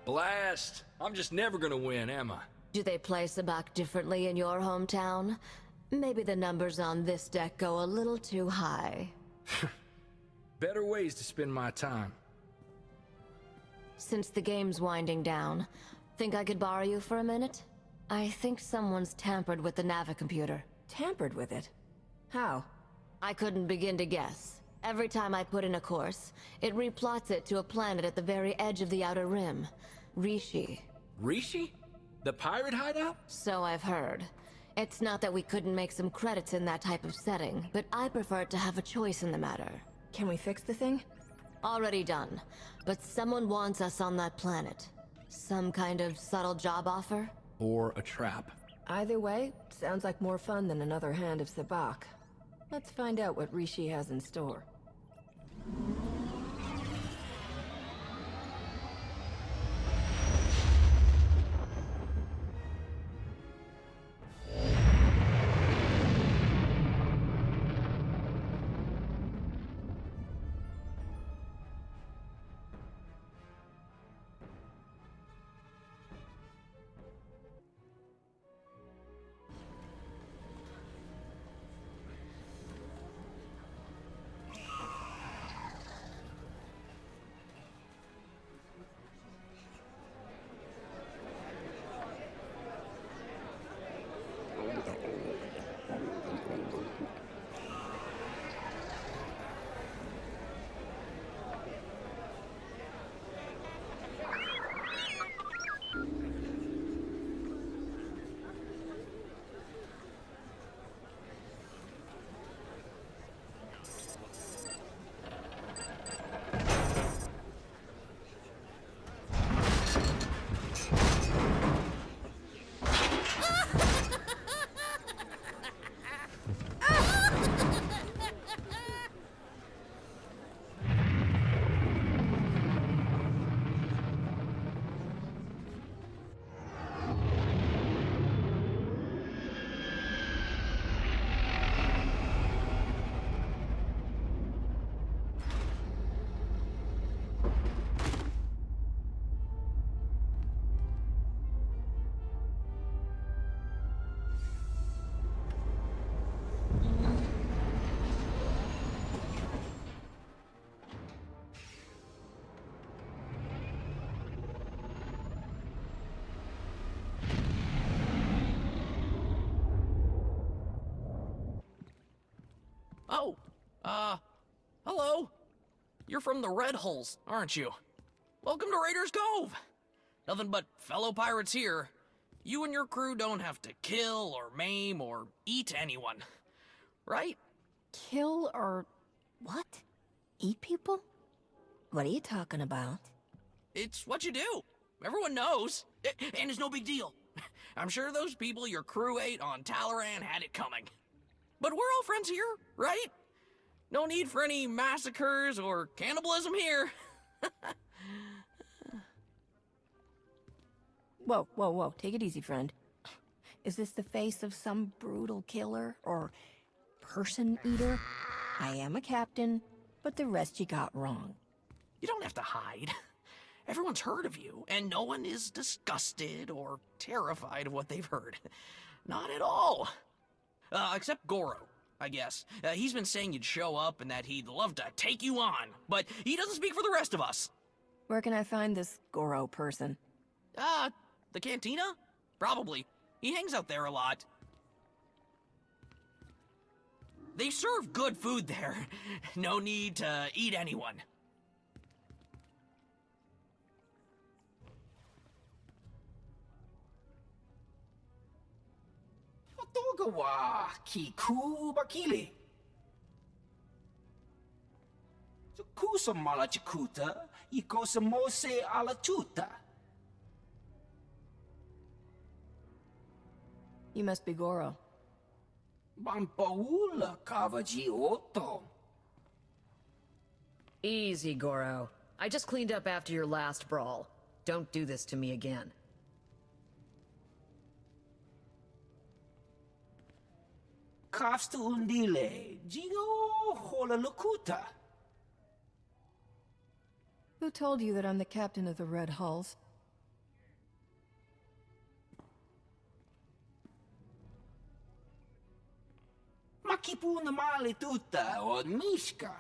Blast! I'm just never gonna win, am I? Do they play sabacc differently in your hometown? Maybe the numbers on this deck go a little too high. Better ways to spend my time. Since the game's winding down, think I could borrow you for a minute? I think someone's tampered with the Navicomputer. Tampered with it? How? I couldn't begin to guess. Every time I put in a course, it replots it to a planet at the very edge of the Outer Rim. Rishi. Rishi? The pirate hideout? So I've heard. It's not that we couldn't make some credits in that type of setting, but I prefer to have a choice in the matter. Can we fix the thing? Already done. But someone wants us on that planet. Some kind of subtle job offer? Or a trap? Either way, sounds like more fun than another hand of sabacc. Let's find out what Rishi has in store. Oh, hello. You're from the Red Hulls, aren't you? Welcome to Raiders Cove. Nothing but fellow pirates here. You and your crew don't have to kill or maim or eat anyone, right? Kill or... what? Eat people? What are you talking about? It's what you do. Everyone knows. And it's no big deal. I'm sure those people your crew ate on Talaran had it coming. But we're all friends here, right? No need for any massacres or cannibalism here. Whoa, whoa, whoa. Take it easy, friend. Is this the face of some brutal killer or person eater? I am a captain, but the rest you got wrong. You don't have to hide. Everyone's heard of you, and no one is disgusted or terrified of what they've heard. Not at all. Except Goro, I guess. He's been saying you'd show up and that he'd love to take you on, but he doesn't speak for the rest of us. Where can I find this Goro person? The cantina? Probably. He hangs out there a lot. They serve good food there. No need to eat anyone. Togawa kiku bakili. Kusa mala chikuta, ikosa mose ala chuta. You must be Goro. Bampaula kavaji oto. Easy, Goro. I just cleaned up after your last brawl. Don't do this to me again. Kafsta undile, jigo hola lukuta. Who told you that I'm the captain of the Red Hulls? puna mali tuta od Mishka.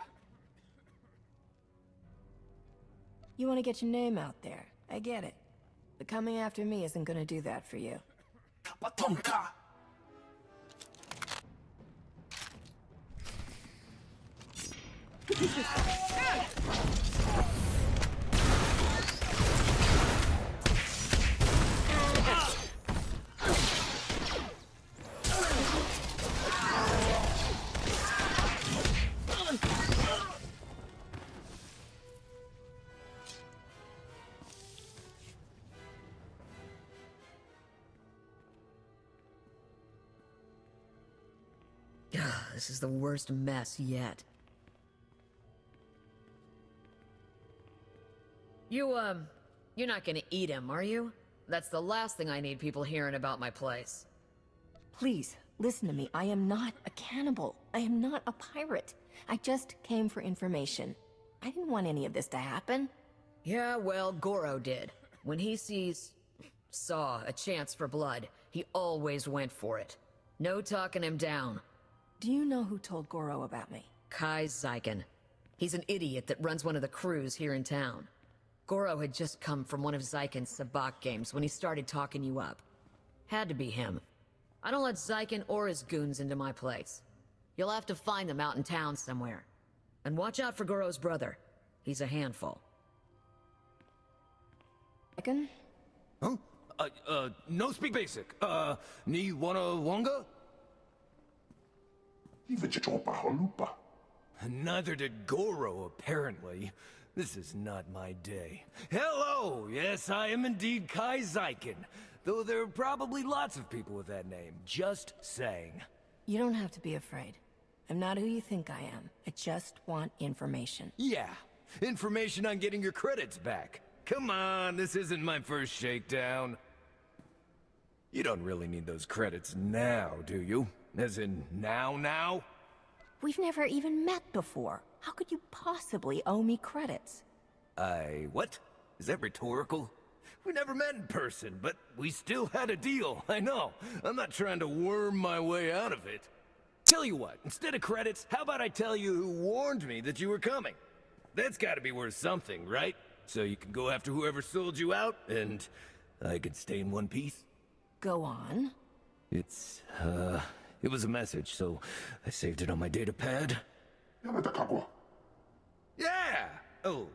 You want to get your name out there. I get it. But coming after me isn't gonna do that for you. Kapatonka. This is the worst mess yet. You're not gonna eat him, are you? That's the last thing I need people hearing about my place. Please, listen to me. I am not a cannibal. I am not a pirate. I just came for information. I didn't want any of this to happen. Yeah, well, Goro did. When he saw a chance for blood, he always went for it. No talking him down. Do you know who told Goro about me? Kai Zyken. He's an idiot that runs one of the crews here in town. Goro had just come from one of Zyken's sabacc games when he started talking you up. Had to be him. I don't let Zyken or his goons into my place. You'll have to find them out in town somewhere. And watch out for Goro's brother. He's a handful. Zyken? Huh? No speak basic. Ni wanna wonga? Neither did Goro, apparently. This is not my day. Hello! Yes, I am indeed Kai Zyken. Though there are probably lots of people with that name. Just saying. You don't have to be afraid. I'm not who you think I am. I just want information. Yeah. Information on getting your credits back. Come on, this isn't my first shakedown. You don't really need those credits now, do you? As in, now? We've never even met before. How could you possibly owe me credits? What? Is that rhetorical? We never met in person, but we still had a deal. I know. I'm not trying to worm my way out of it. Tell you what, instead of credits, how about I tell you who warned me that you were coming? That's gotta be worth something, right? So you can go after whoever sold you out, and I can stay in one piece? Go on. It was a message, so I saved it on my data pad. Yeah! Oh.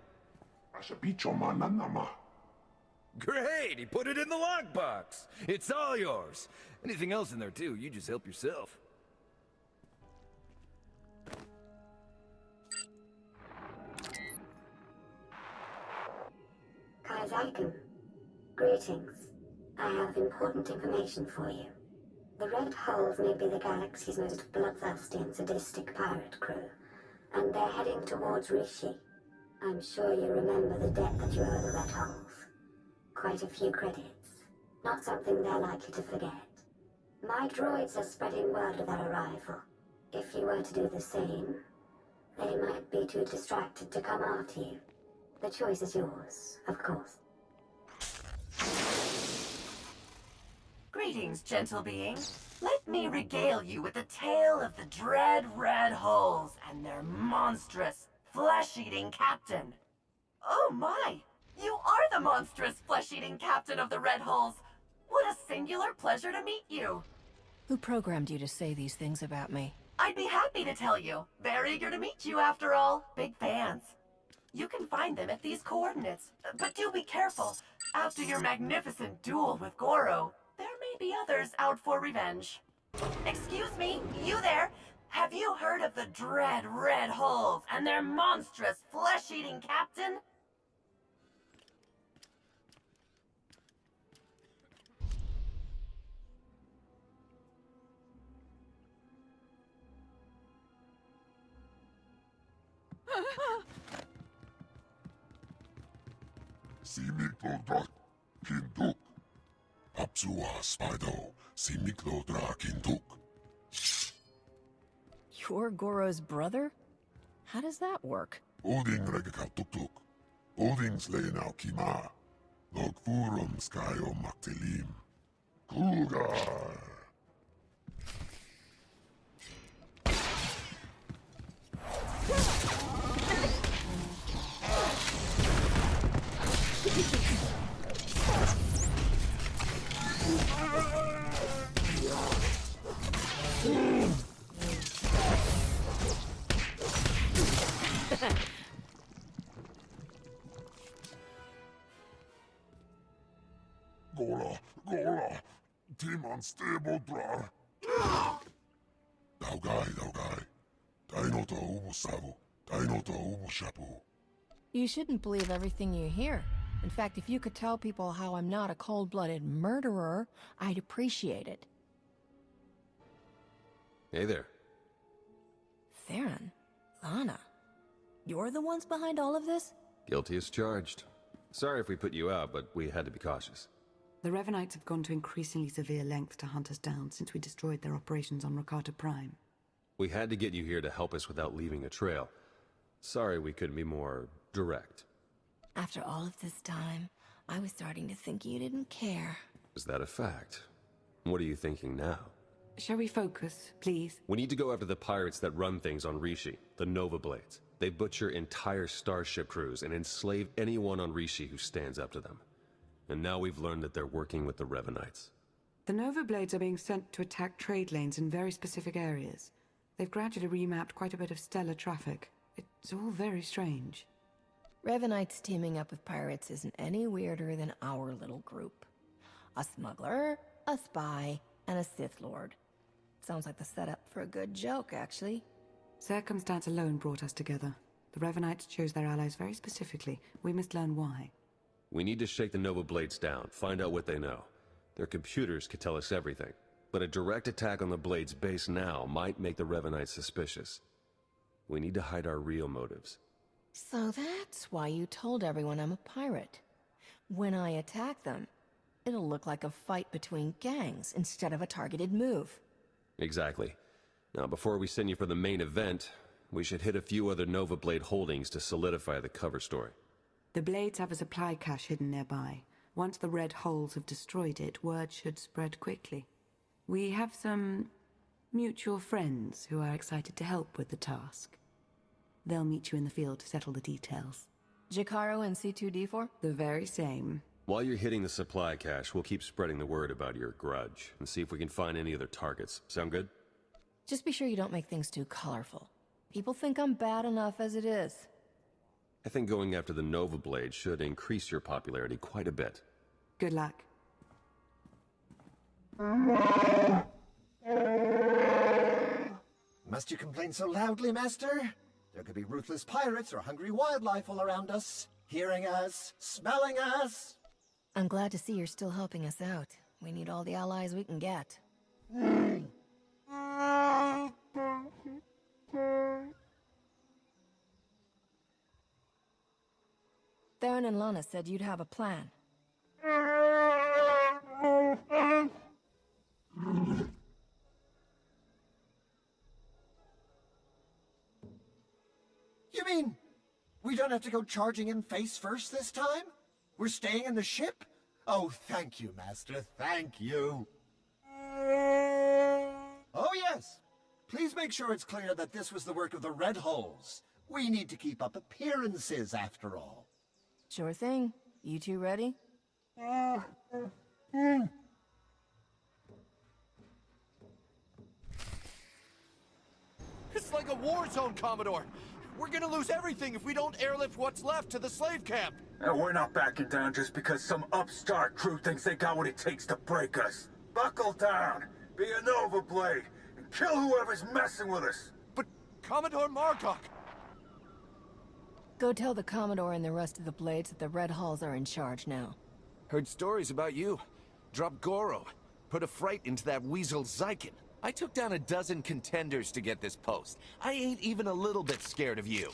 Great! He put it in the lockbox! It's all yours! Anything else in there too, you just help yourself. Kai Zyken. Greetings. I have important information for you. The Red Hulls may be the galaxy's most bloodthirsty and sadistic pirate crew, and they're heading towards Rishi. I'm sure you remember the debt that you owe the Red Hulls. Quite a few credits. Not something they're likely to forget. My droids are spreading word of their arrival. If you were to do the same, they might be too distracted to come after you. The choice is yours, of course. Greetings, gentle being. Let me regale you with the tale of the dread Red Hulls and their monstrous, flesh-eating captain. Oh my! You are the monstrous, flesh-eating captain of the Red Hulls! What a singular pleasure to meet you! Who programmed you to say these things about me? I'd be happy to tell you. They're eager to meet you, after all. Big fans. You can find them at these coordinates. But do be careful. After your magnificent duel with Goro, there may be others out for revenge. Excuse me, you there? Have you heard of the dread Red Hulls and their monstrous, flesh-eating captain? Simiklodra kinduk. Apsua spido. Simiklodra kinduk. You're Goro's brother? How does that work? Oding regaka tuk. Oding's leina kima. Logfurum skyo maktilim. Kugar. Gola. Team unstable drar. Daugai. Dainota ubu savu. Dainota ubu shapu. You shouldn't believe everything you hear. In fact, if you could tell people how I'm not a cold-blooded murderer, I'd appreciate it. Hey there. Theron, Lana, you're the ones behind all of this? Guilty as charged. Sorry if we put you out, but we had to be cautious. The Revanites have gone to increasingly severe lengths to hunt us down since we destroyed their operations on Rakata Prime. We had to get you here to help us without leaving a trail. Sorry we couldn't be more direct. After all of this time, I was starting to think you didn't care. Is that a fact? What are you thinking now? Shall we focus, please? We need to go after the pirates that run things on Rishi, the Nova Blades. They butcher entire starship crews and enslave anyone on Rishi who stands up to them. And now we've learned that they're working with the Revanites. The Nova Blades are being sent to attack trade lanes in very specific areas. They've gradually remapped quite a bit of stellar traffic. It's all very strange. Revanites teaming up with pirates isn't any weirder than our little group. A smuggler, a spy, and a Sith Lord. Sounds like the setup for a good joke, actually. Circumstance alone brought us together. The Revanites chose their allies very specifically. We must learn why. We need to shake the Nova Blades down, find out what they know. Their computers could tell us everything, but a direct attack on the Blades base now might make the Revanites suspicious. We need to hide our real motives. So that's why you told everyone I'm a pirate. When I attack them, it'll look like a fight between gangs instead of a targeted move. Exactly. Now, before we send you for the main event, we should hit a few other Nova Blade holdings to solidify the cover story. The Blades have a supply cache hidden nearby. Once the Red Holes have destroyed it, word should spread quickly. We have some mutual friends who are excited to help with the task. They'll meet you in the field to settle the details. Jakaro and C2D4? The very same. While you're hitting the supply cache, we'll keep spreading the word about your grudge, and see if we can find any other targets. Sound good? Just be sure you don't make things too colorful. People think I'm bad enough as it is. I think going after the Nova Blade should increase your popularity quite a bit. Good luck. Must you complain so loudly, Master? There could be ruthless pirates or hungry wildlife all around us, hearing us, smelling us. I'm glad to see you're still helping us out. We need all the allies we can get. Theron and Lana said you'd have a plan. You mean we don't have to go charging in face first this time? We're staying in the ship? Oh, thank you, Master, thank you. Oh, yes. Please make sure it's clear that this was the work of the Red Holes. We need to keep up appearances, after all. Sure thing. You two ready? It's like a war zone, Commodore. We're gonna lose everything if we don't airlift what's left to the slave camp. And we're not backing down just because some upstart crew thinks they got what it takes to break us. Buckle down, be a Nova Blade, and kill whoever's messing with us. But Commodore Margok... Go tell the Commodore and the rest of the Blades that the Red Hulls are in charge now. Heard stories about you. Dropped Goro. Put a fright into that weasel Zykin. I took down a dozen contenders to get this post. I ain't even a little bit scared of you.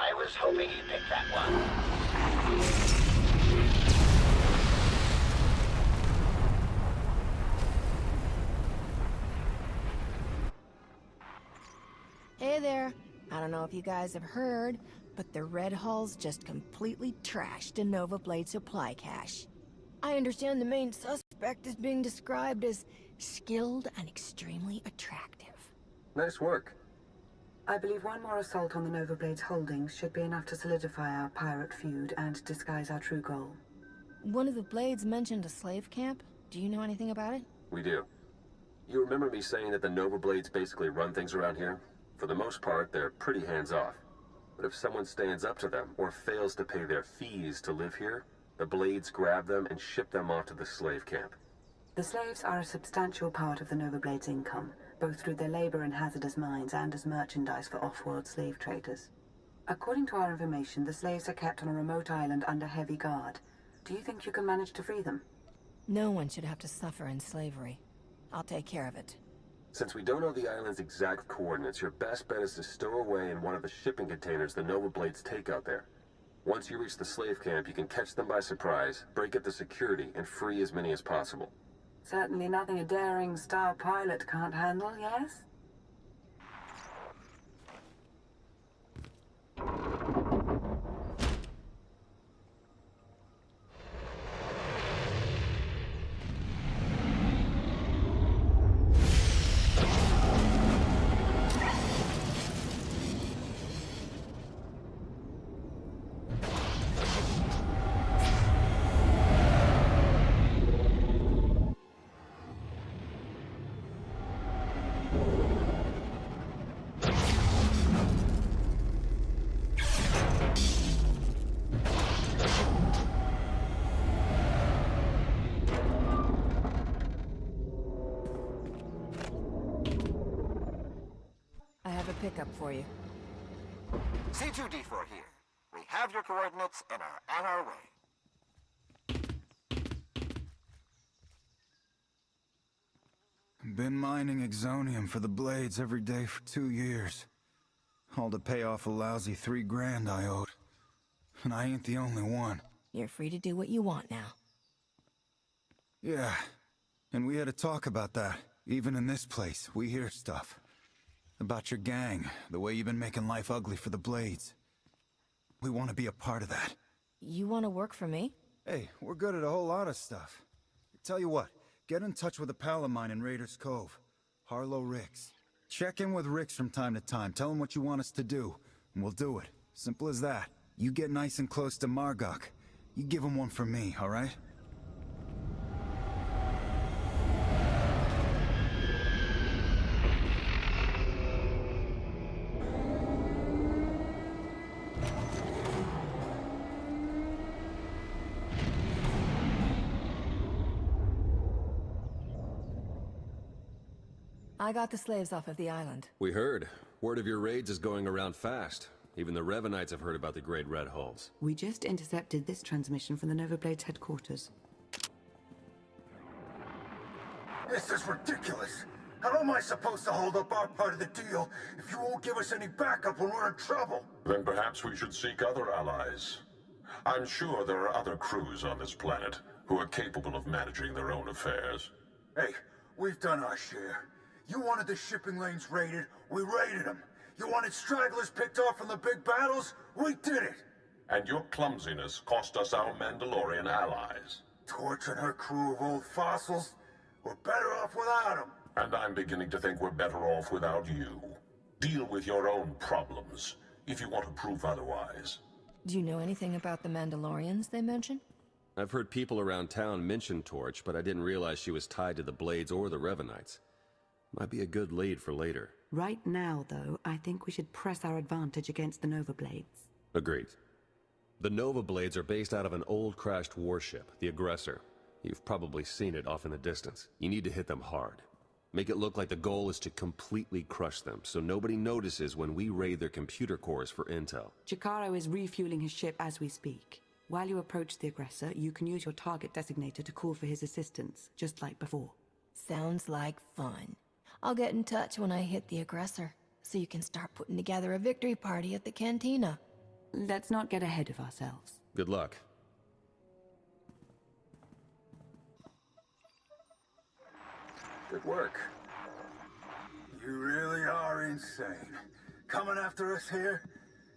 I was hoping you'd pick that one. Hey there. I don't know if you guys have heard, but the Red Hulls just completely trashed a Nova Blade supply cache. I understand the main suspect is being described as skilled and extremely attractive. Nice work. I believe one more assault on the Nova Blade's holdings should be enough to solidify our pirate feud and disguise our true goal. One of the Blades mentioned a slave camp. Do you know anything about it? We do. You remember me saying that the Nova Blades basically run things around here? For the most part, they're pretty hands-off. But if someone stands up to them, or fails to pay their fees to live here, the Blades grab them and ship them off to the slave camp. The slaves are a substantial part of the Nova Blade's income, both through their labor in hazardous mines and as merchandise for off-world slave traders. According to our information, the slaves are kept on a remote island under heavy guard. Do you think you can manage to free them? No one should have to suffer in slavery. I'll take care of it. Since we don't know the island's exact coordinates, your best bet is to stow away in one of the shipping containers the Nova Blades take out there. Once you reach the slave camp, you can catch them by surprise, break up the security, and free as many as possible. Certainly nothing a daring star pilot can't handle, yes? Pickup for you. C2D4 here. We have your coordinates and are on our way. Been mining exonium for the Blades every day for 2 years. All to pay off a lousy $3 grand I owed. And I ain't the only one. You're free to do what you want now. Yeah, and we had a talk about that. Even in this place, we hear stuff. About your gang, the way you've been making life ugly for the Blades. We want to be a part of that. You want to work for me? Hey, we're good at a whole lot of stuff. Tell you what, get in touch with a pal of mine in Raiders Cove, Harlow Ricks. Check in with Ricks from time to time, tell him what you want us to do, and we'll do it. Simple as that. You get nice and close to Margok. You give him one for me, alright? I got the slaves off of the island. We heard. Word of your raids is going around fast. Even the Revanites have heard about the Great Red Hulls. We just intercepted this transmission from the Nova Blade's headquarters. This is ridiculous. How am I supposed to hold up our part of the deal if you won't give us any backup when we're in trouble? Then perhaps we should seek other allies. I'm sure there are other crews on this planet who are capable of managing their own affairs. Hey, we've done our share. You wanted the shipping lanes raided, we raided them. You wanted stragglers picked off from the big battles, we did it. And your clumsiness cost us our Mandalorian allies. Torch and her crew of old fossils, we're better off without them. And I'm beginning to think we're better off without you. Deal with your own problems, if you want to prove otherwise. Do you know anything about the Mandalorians they mentioned? I've heard people around town mention Torch, but I didn't realize she was tied to the Blades or the Revanites. Might be a good lead for later. Right now, though, I think we should press our advantage against the Nova Blades. Agreed. The Nova Blades are based out of an old crashed warship, the Aggressor. You've probably seen it off in the distance. You need to hit them hard. Make it look like the goal is to completely crush them, so nobody notices when we raid their computer cores for intel. Chikaro is refueling his ship as we speak. While you approach the Aggressor, you can use your target designator to call for his assistance, just like before. Sounds like fun. I'll get in touch when I hit the Aggressor, so you can start putting together a victory party at the cantina. Let's not get ahead of ourselves. Good luck. Good work. You really are insane. Coming after us here?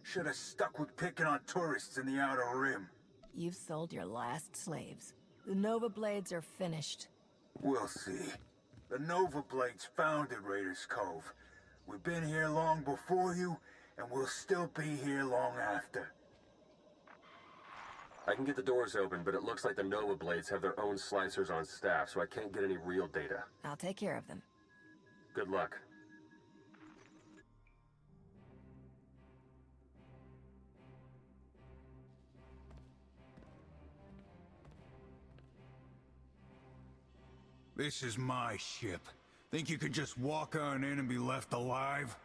Should have stuck with picking on tourists in the Outer Rim. You've sold your last slaves. The Nova Blades are finished. We'll see. The Nova Blades founded Raiders Cove. We've been here long before you, and we'll still be here long after. I can get the doors open, but it looks like the Nova Blades have their own slicers on staff, so I can't get any real data. I'll take care of them. Good luck. This is my ship. Think you could just walk on in and be left alive?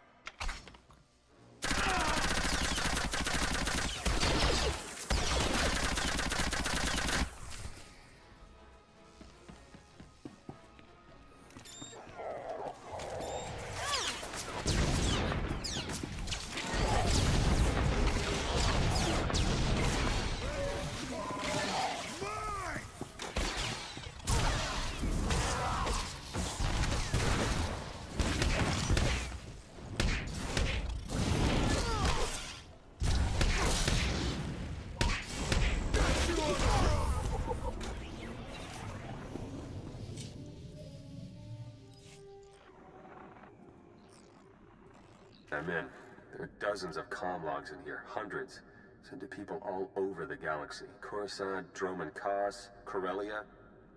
I'm in. There are dozens of comm logs in here, hundreds. Sent to people all over the galaxy. Coruscant, Droman Kos, Corellia.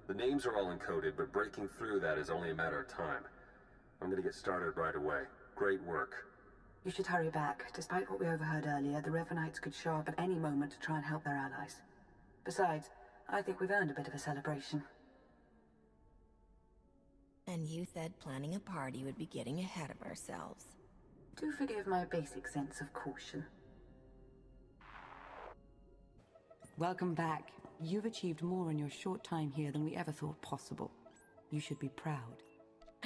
The names are all encoded, but breaking through that is only a matter of time. I'm gonna get started right away. Great work. You should hurry back. Despite what we overheard earlier, the Revanites could show up at any moment to try and help their allies. Besides, I think we've earned a bit of a celebration. And you said planning a party would be getting ahead of ourselves. Do forgive my basic sense of caution. Welcome back. You've achieved more in your short time here than we ever thought possible. You should be proud.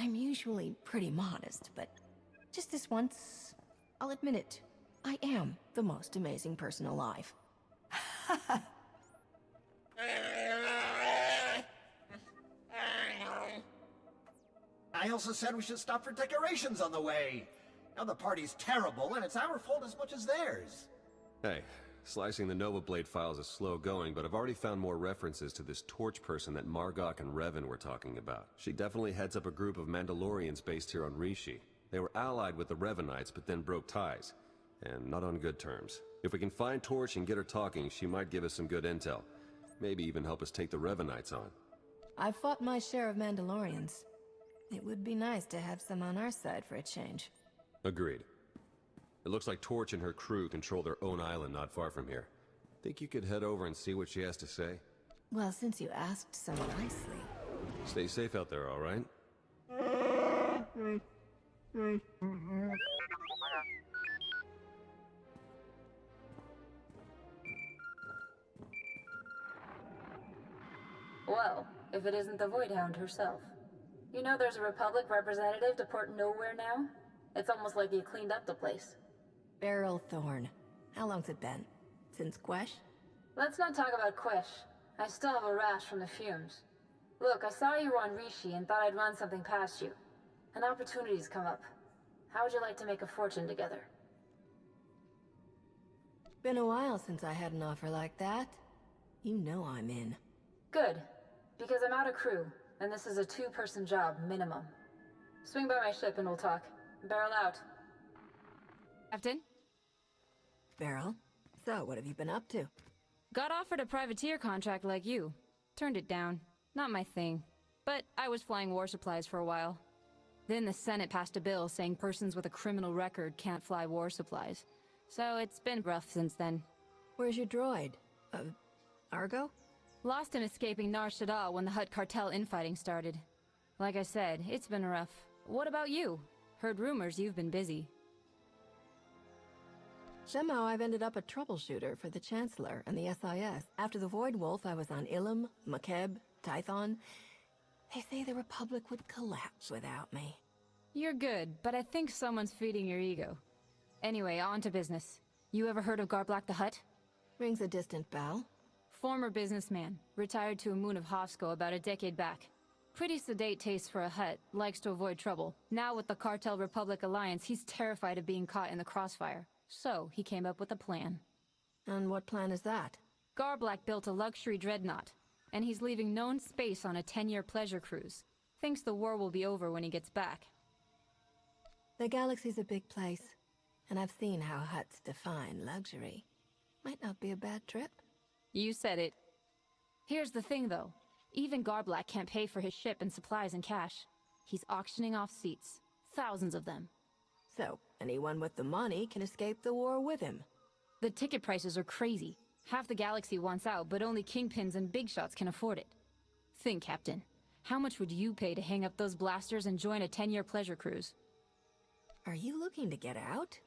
I'm usually pretty modest, but just this once, I'll admit it. I am the most amazing person alive. I also said we should stop for decorations on the way. Now the party's terrible, and it's our fault as much as theirs. Hey, slicing the Nova Blade files is slow going, but I've already found more references to this Torch person that Margok and Revan were talking about. She definitely heads up a group of Mandalorians based here on Rishi. They were allied with the Revanites, but then broke ties. And not on good terms. If we can find Torch and get her talking, she might give us some good intel. Maybe even help us take the Revanites on. I've fought my share of Mandalorians. It would be nice to have some on our side for a change. Agreed. It looks like Torch and her crew control their own island not far from here. Think you could head over and see what she has to say? Well, since you asked so nicely. Stay safe out there, all right? Well, if it isn't the Voidhound herself. You know there's a Republic representative to Port Nowhere now? It's almost like you cleaned up the place. Beryl Thorne. How long's it been? Since Quesh? Let's not talk about Quesh. I still have a rash from the fumes. Look, I saw you were on Rishi and thought I'd run something past you. An opportunity's come up. How would you like to make a fortune together? Been a while since I had an offer like that. You know I'm in. Good. Because I'm out of crew, and this is a 2-person job, minimum. Swing by my ship and we'll talk. Barrel out. Captain? Beryl? So, what have you been up to? Got offered a privateer contract like you. Turned it down. Not my thing. But I was flying war supplies for a while. Then the Senate passed a bill saying persons with a criminal record can't fly war supplies. So it's been rough since then. Where's your droid? Argo? Lost him escaping Nar Shaddaa when the Hutt cartel infighting started. Like I said, it's been rough. What about you? Heard rumors you've been busy. Somehow I've ended up a troubleshooter for the Chancellor and the SIS. After the Void Wolf, I was on Ilum, Makeb, Tython. They say the Republic would collapse without me. You're good, but I think someone's feeding your ego. Anyway, on to business. You ever heard of Garblack the Hutt? Rings a distant bell. Former businessman, retired to a moon of Hofsko about a decade back. Pretty sedate taste for a Hutt, likes to avoid trouble. Now with the Cartel Republic Alliance, he's terrified of being caught in the crossfire. So, he came up with a plan. And what plan is that? Garblack built a luxury dreadnought. and he's leaving known space on a 10-year pleasure cruise. Thinks the war will be over when he gets back. The galaxy's a big place, and I've seen how huts define luxury. Might not be a bad trip. You said it. Here's the thing, though. Even Garblack can't pay for his ship and supplies in cash. He's auctioning off seats. Thousands of them. So, anyone with the money can escape the war with him. The ticket prices are crazy. Half the galaxy wants out, but only kingpins and big shots can afford it. Think, Captain. How much would you pay to hang up those blasters and join a 10-year pleasure cruise? Are you looking to get out?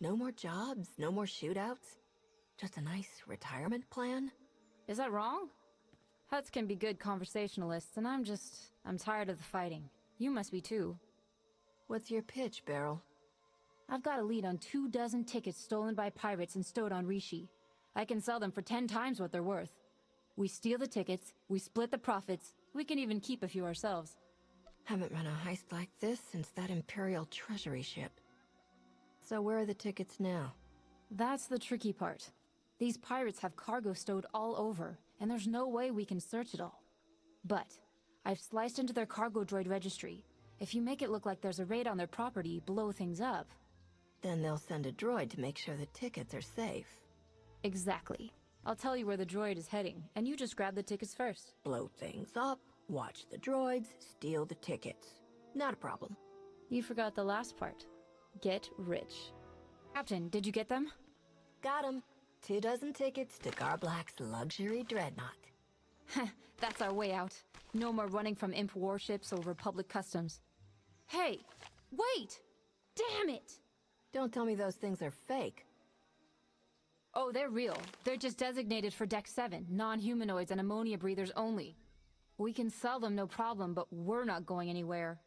No more jobs, no more shootouts? Just a nice retirement plan? Is that wrong? Huts can be good conversationalists, and I'm tired of the fighting. You must be too. What's your pitch, Beryl? I've got a lead on 24 tickets stolen by pirates and stowed on Rishi. I can sell them for 10 times what they're worth. We steal the tickets, we split the profits, we can even keep a few ourselves. Haven't run a heist like this since that Imperial Treasury ship. So where are the tickets now? That's the tricky part. These pirates have cargo stowed all over, and there's no way we can search it all. But I've sliced into their cargo droid registry. If you make it look like there's a raid on their property, blow things up. Then they'll send a droid to make sure the tickets are safe. Exactly. I'll tell you where the droid is heading, and you just grab the tickets first. Blow things up, watch the droids, steal the tickets. Not a problem. You forgot the last part. Get rich. Captain, did you get them? Got 'em. 24 tickets to Garblack's luxury dreadnought. That's our way out. No more running from Imp warships or Republic customs. Hey! Wait! Damn it! Don't tell me those things are fake. Oh, they're real. They're just designated for Deck 7, non-humanoids and ammonia breathers only. We can sell them no problem, but we're not going anywhere.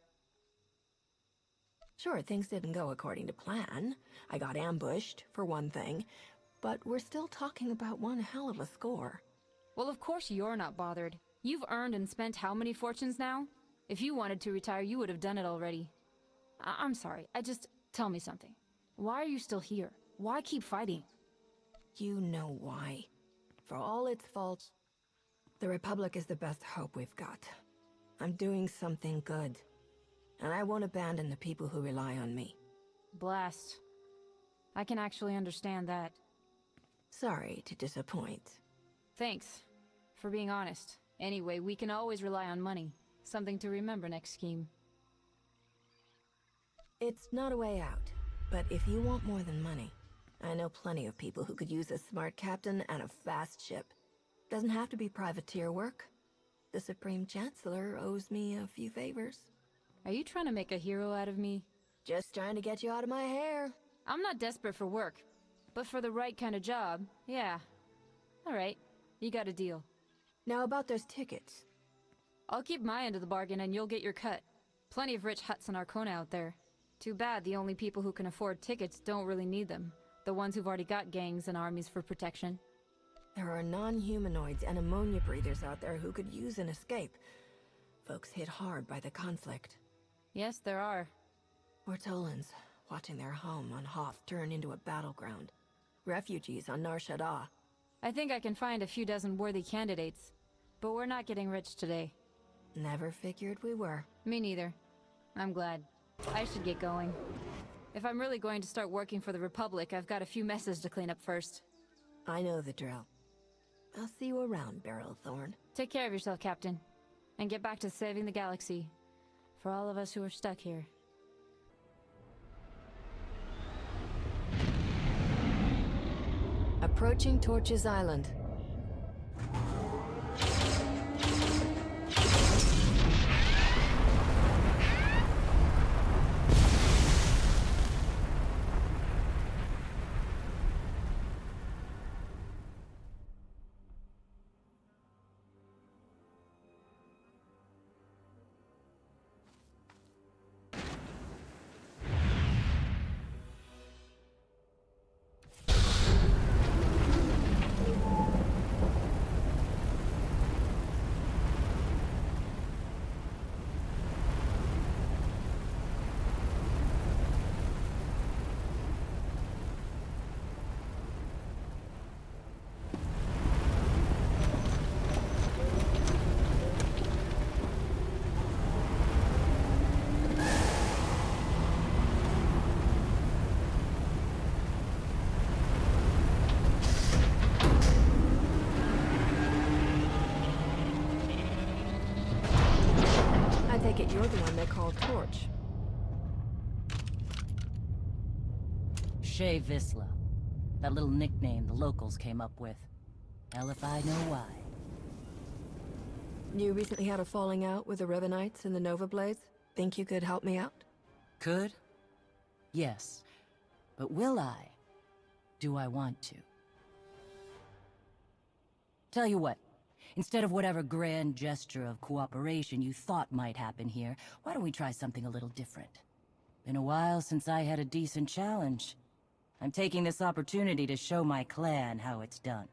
Sure, things didn't go according to plan. I got ambushed, for one thing. But we're still talking about one hell of a score. Well, of course you're not bothered. You've earned and spent how many fortunes now? If you wanted to retire, you would have done it already. I'm sorry, tell me something. Why are you still here? Why keep fighting? You know why. For all its faults, the Republic is the best hope we've got. I'm doing something good. And I won't abandon the people who rely on me. Blast. I can actually understand that. Sorry to disappoint. Thanks for being honest. Anyway, we can always rely on money. Something to remember next scheme. It's not a way out, but if you want more than money, I know plenty of people who could use a smart captain and a fast ship. Doesn't have to be privateer work. The Supreme Chancellor owes me a few favors. Are you trying to make a hero out of me? Just trying to get you out of my hair. I'm not desperate for work, but for the right kind of job, yeah. Alright, you got a deal. Now about those tickets. I'll keep my end of the bargain and you'll get your cut. Plenty of rich huts in Arcona out there. Too bad the only people who can afford tickets don't really need them. The ones who've already got gangs and armies for protection. There are non-humanoids and ammonia breathers out there who could use an escape. Folks hit hard by the conflict. Yes, there are. Ortolans, watching their home on Hoth turn into a battleground. Refugees on Nar Shaddaa. I think I can find a few dozen worthy candidates. But we're not getting rich today. Never figured we were. Me neither. I'm glad. I should get going. If I'm really going to start working for the Republic, I've got a few messes to clean up first. I know the drill. I'll see you around, Beryl Thorne. Take care of yourself, Captain. And get back to saving the galaxy. For all of us who are stuck here. Approaching Torches Island. You're the one they call Torch. Shay Visla. That little nickname the locals came up with. Hell if I know why. You recently had a falling out with the Revanites and the Nova Blades. Think you could help me out? Could? Yes. But will I? Do I want to? Tell you what. Instead of whatever grand gesture of cooperation you thought might happen here, why don't we try something a little different? Been a while since I had a decent challenge. I'm taking this opportunity to show my clan how it's done.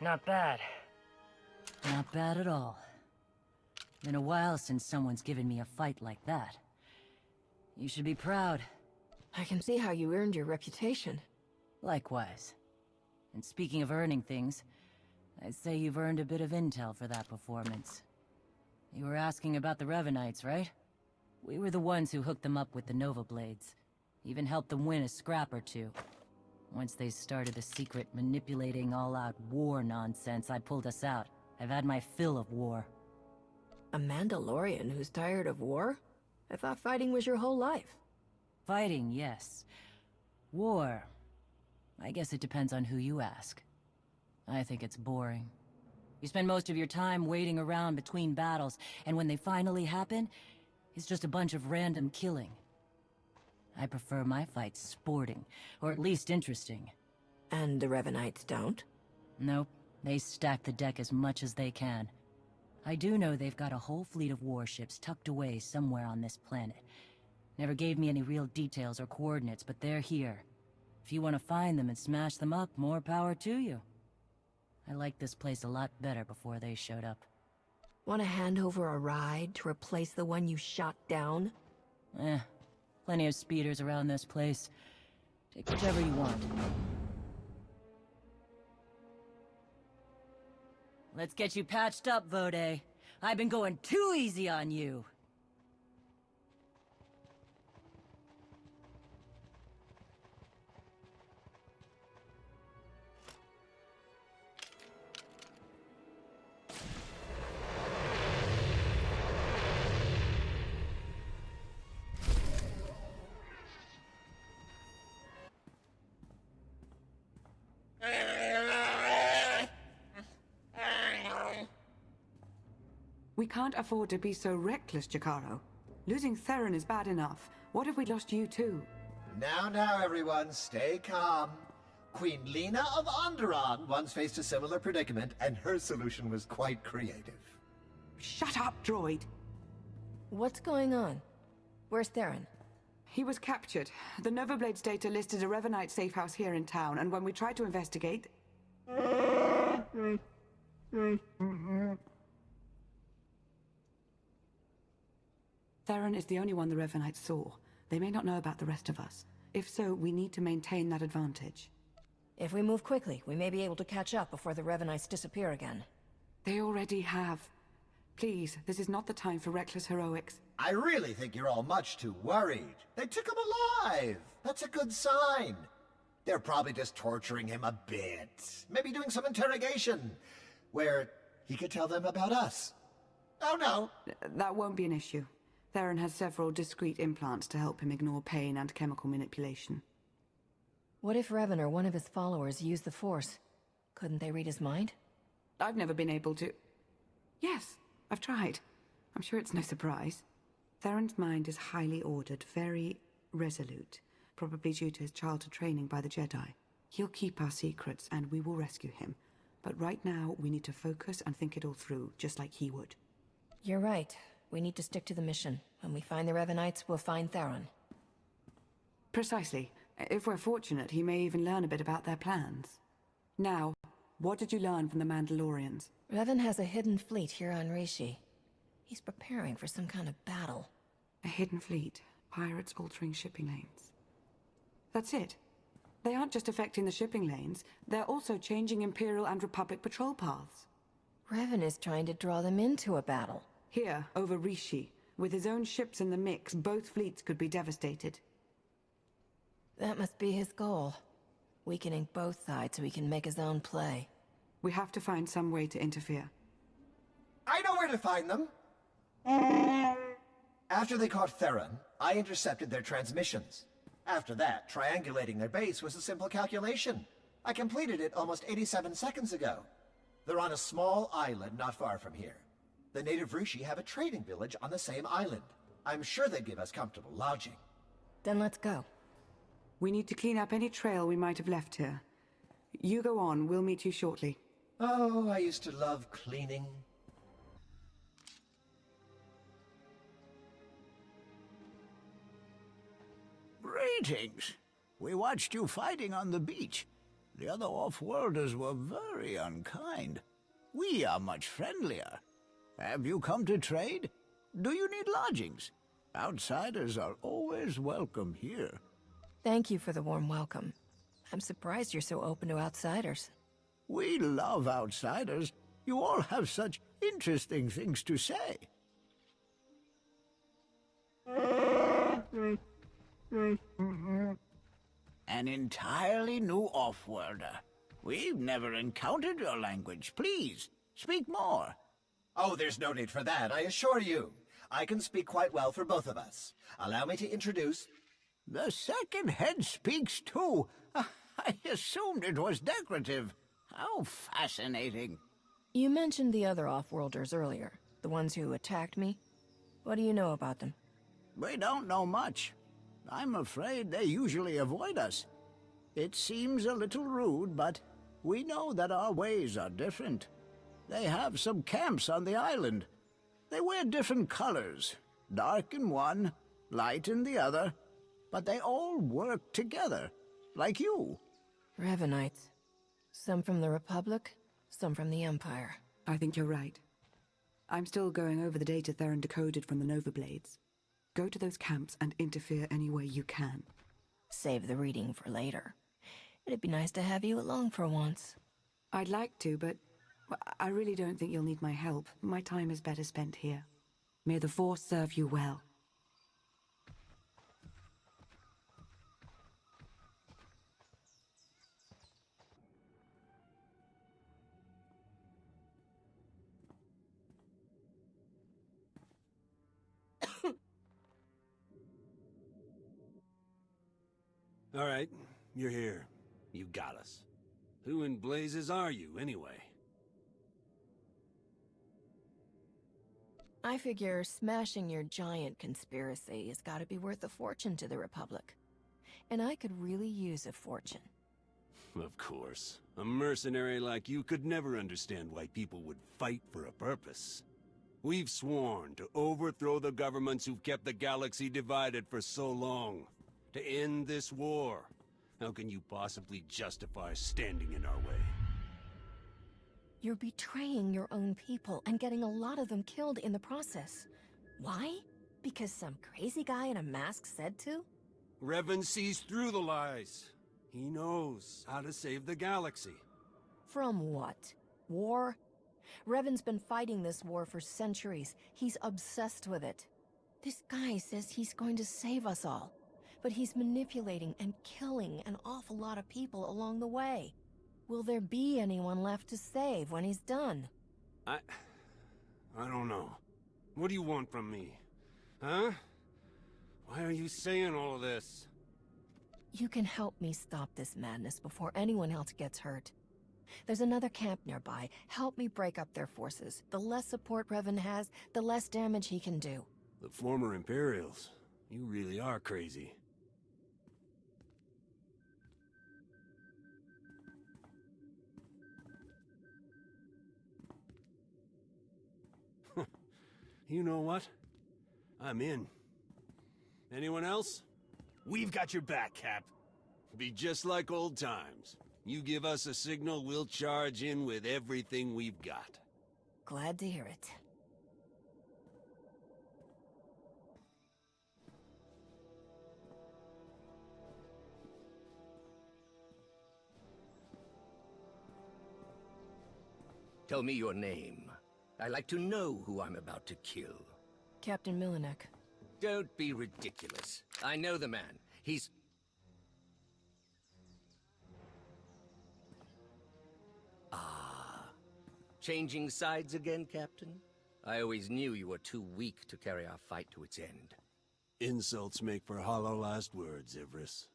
Not bad. Not bad at all. Been a while since someone's given me a fight like that. You should be proud. I can see how you earned your reputation. Likewise. And speaking of earning things, I'd say you've earned a bit of intel for that performance. You were asking about the Revanites, right? We were the ones who hooked them up with the Nova Blades. Even helped them win a scrap or two. Once they started the secret manipulating all-out war nonsense, I pulled us out. I've had my fill of war. A Mandalorian who's tired of war? I thought fighting was your whole life. Fighting, yes. War. I guess it depends on who you ask. I think it's boring. You spend most of your time waiting around between battles, and when they finally happen, it's just a bunch of random killing. I prefer my fights sporting, or at least interesting. And the Revanites don't? Nope. They stack the deck as much as they can. I do know they've got a whole fleet of warships tucked away somewhere on this planet. Never gave me any real details or coordinates, but they're here. If you want to find them and smash them up, more power to you. I liked this place a lot better before they showed up. Want to hand over a ride to replace the one you shot down? Plenty of speeders around this place. Take whichever you want. Let's get you patched up, Vode. I've been going too easy on you. We can't afford to be so reckless, Jakaro. Losing Theron is bad enough. What if we lost you too? Now, everyone, stay calm. Queen Lena of Onderon once faced a similar predicament, and her solution was quite creative. Shut up, droid! What's going on? Where's Theron? He was captured. The Nova Blades data listed a Revanite safe house here in town, and when we tried to investigate... Theron is the only one the Revanites saw. They may not know about the rest of us. If so, we need to maintain that advantage. If we move quickly, we may be able to catch up before the Revanites disappear again. They already have. Please, this is not the time for reckless heroics. I really think you're all much too worried. They took him alive. That's a good sign. They're probably just torturing him a bit. Maybe doing some interrogation, where he could tell them about us. Oh no. That won't be an issue. Theron has several discrete implants to help him ignore pain and chemical manipulation. What if Revan or one of his followers used the Force? Couldn't they read his mind? I've never been able to... Yes, I've tried. I'm sure it's no surprise. Theron's mind is highly ordered, very resolute, probably due to his childhood training by the Jedi. He'll keep our secrets, and we will rescue him. But right now, we need to focus and think it all through, just like he would. You're right. We need to stick to the mission. When we find the Revanites, we'll find Theron. Precisely. If we're fortunate, he may even learn a bit about their plans. Now, What did you learn from the Mandalorians? Revan has a hidden fleet here on Rishi. He's preparing for some kind of battle. A hidden fleet. Pirates altering shipping lanes. That's it. They aren't just affecting the shipping lanes, they're also changing Imperial and Republic patrol paths. Revan is trying to draw them into a battle. Here, over Rishi. With his own ships in the mix, both fleets could be devastated. That must be his goal. Weakening both sides so he can make his own play. We have to find some way to interfere. I know where to find them! After they caught Theron, I intercepted their transmissions. After that, triangulating their base was a simple calculation. I completed it almost 87 seconds ago. They're on a small island not far from here. The native Rishi have a trading village on the same island. I'm sure they'd give us comfortable lodging. Then let's go. We need to clean up any trail we might have left here. You go on, we'll meet you shortly. Oh, I used to love cleaning. Greetings. We watched you fighting on the beach. The other off-worlders were very unkind. We are much friendlier. Have you come to trade? Do you need lodgings? Outsiders are always welcome here. Thank you for the warm welcome. I'm surprised you're so open to outsiders. We love outsiders. You all have such interesting things to say. An entirely new off-worlder. We've never encountered your language. Please, speak more. Oh, there's no need for that, I assure you. I can speak quite well for both of us. Allow me to introduce... The second head speaks too. I assumed it was decorative. How fascinating. You mentioned the other off-worlders earlier, the ones who attacked me. What do you know about them? We don't know much. I'm afraid they usually avoid us. It seems a little rude, but we know that our ways are different. They have some camps on the island. They wear different colors, dark in one, light in the other, but they all work together, like you. Revanites. Some from the Republic, some from the Empire. I think you're right. I'm still going over the data Theron decoded from the Nova Blades. Go to those camps and interfere any way you can. Save the reading for later. It'd be nice to have you along for once. I'd like to, but I really don't think you'll need my help. My time is better spent here. May the Force serve you well. All right, you're here. You got us. Who in blazes are you, anyway? I figure smashing your giant conspiracy has got to be worth a fortune to the Republic. And I could really use a fortune. Of course. A mercenary like you could never understand why people would fight for a purpose. We've sworn to overthrow the governments who've kept the galaxy divided for so long. To end this war. How can you possibly justify standing in our way? You're betraying your own people and getting a lot of them killed in the process. Why? Because some crazy guy in a mask said to? Revan sees through the lies. He knows how to save the galaxy. From what? War? Revan's been fighting this war for centuries. He's obsessed with it. This guy says he's going to save us all. But he's manipulating and killing an awful lot of people along the way. Will there be anyone left to save when he's done? I don't know. What do you want from me? Huh? Why are you saying all of this? You can help me stop this madness before anyone else gets hurt. There's another camp nearby. Help me break up their forces. The less support Revan has, the less damage he can do. The former Imperials. You really are crazy. You know what? I'm in. Anyone else? We've got your back, Cap. Be just like old times. You give us a signal, we'll charge in with everything we've got. Glad to hear it. Tell me your name. I like to know who I'm about to kill. Captain Milinek. Don't be ridiculous. I know the man. He's... Ah. Changing sides again, Captain? I always knew you were too weak to carry our fight to its end. Insults make for hollow last words, Ivris.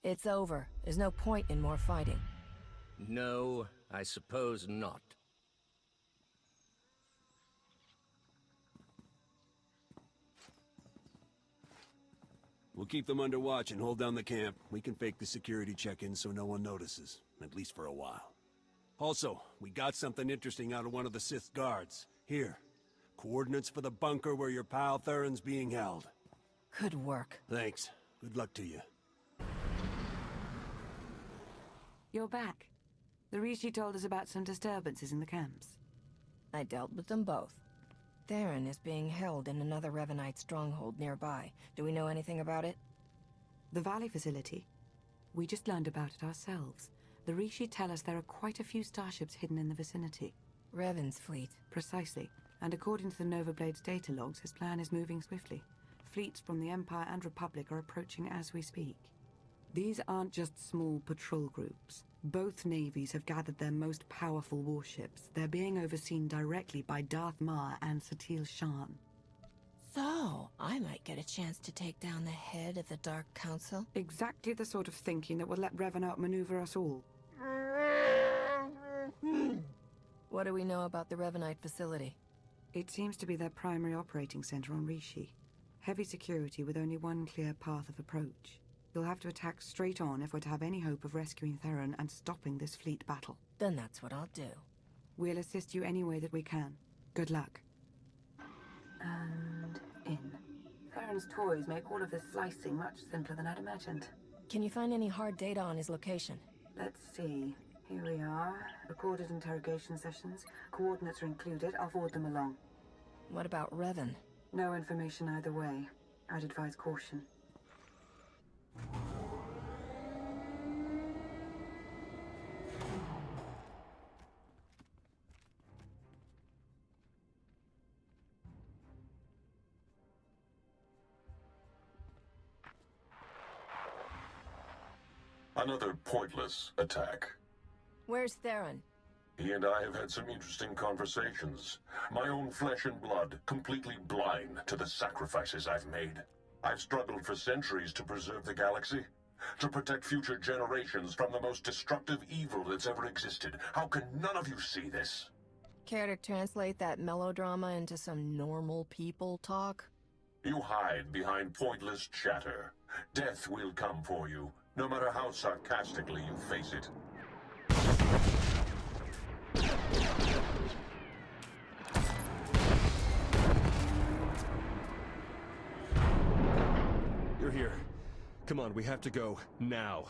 It's over. There's no point in more fighting. No, I suppose not. We'll keep them under watch and hold down the camp. We can fake the security check-in so no one notices, at least for a while. Also, we got something interesting out of one of the Sith guards. Here, coordinates for the bunker where your pal Theron's being held. Good work. Thanks. Good luck to you. You're back. The Rishi told us about some disturbances in the camps. I dealt with them both. Theron is being held in another Revanite stronghold nearby. Do we know anything about it? The Valley facility? We just learned about it ourselves. The Rishi tell us there are quite a few starships hidden in the vicinity. Revan's fleet. Precisely. And according to the Nova Blade's data logs, his plan is moving swiftly. Fleets from the Empire and Republic are approaching as we speak. These aren't just small patrol groups. Both navies have gathered their most powerful warships. They're being overseen directly by Darth Mar and Satil Shan. So, I might get a chance to take down the head of the Dark Council? Exactly the sort of thinking that will let Revan outmaneuver us all. What do we know about the Revanite facility? It seems to be their primary operating center on Rishi. Heavy security with only one clear path of approach. You'll have to attack straight on if we're to have any hope of rescuing Theron and stopping this fleet battle. Then that's what I'll do. We'll assist you any way that we can. Good luck. And in. Theron's toys make all of this slicing much simpler than I'd imagined. Can you find any hard data on his location? Let's see. Here we are. Recorded interrogation sessions. Coordinates are included. I'll forward them along. What about Revan? No information either way. I'd advise caution. Another pointless attack. Where's Theron? He and I have had some interesting conversations. My own flesh and blood, completely blind to the sacrifices I've made. I've struggled for centuries to preserve the galaxy, to protect future generations from the most destructive evil that's ever existed. How can none of you see this? Care to translate that melodrama into some normal people talk? You hide behind pointless chatter. Death will come for you, no matter how sarcastically you face it. You're here. Come on, we have to go now.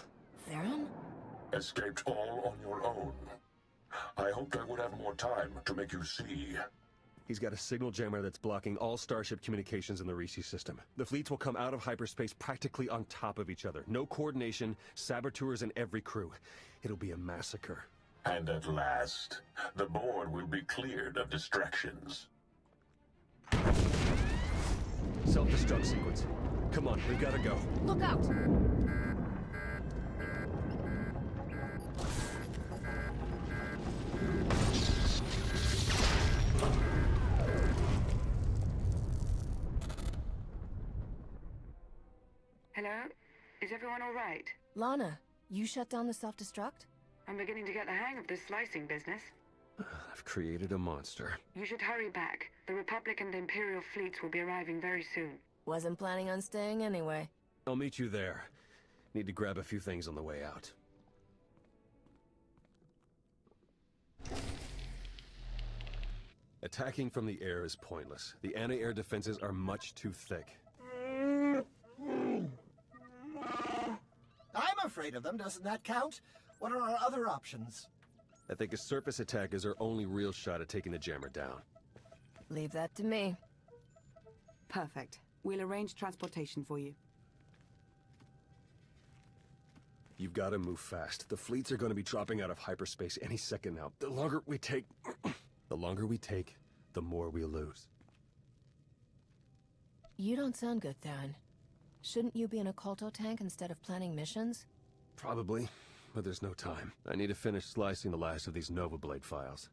Theron? Escaped all on your own. I hoped I would have more time to make you see. He's got a signal jammer that's blocking all starship communications in the Rishi system. The fleets will come out of hyperspace practically on top of each other. No coordination, saboteurs in every crew. It'll be a massacre. And at last, the board will be cleared of distractions. Self-destruct sequence. Come on, we've got to go. Look out! Hello? Is everyone all right? Lana, you shut down the self-destruct? I'm beginning to get the hang of this slicing business. I've created a monster. You should hurry back. The Republic and Imperial fleets will be arriving very soon. Wasn't planning on staying anyway. I'll meet you there. Need to grab a few things on the way out. Attacking from the air is pointless. The anti-air defenses are much too thick. I'm afraid of them, doesn't that count? What are our other options? I think a surface attack is our only real shot at taking the jammer down. Leave that to me. Perfect. We'll arrange transportation for you. You've got to move fast. The fleets are going to be dropping out of hyperspace any second now. The longer we take... the more we lose. You don't sound good, Theron. Shouldn't you be in a Culto tank instead of planning missions? Probably, but there's no time. I need to finish slicing the last of these Nova Blade files.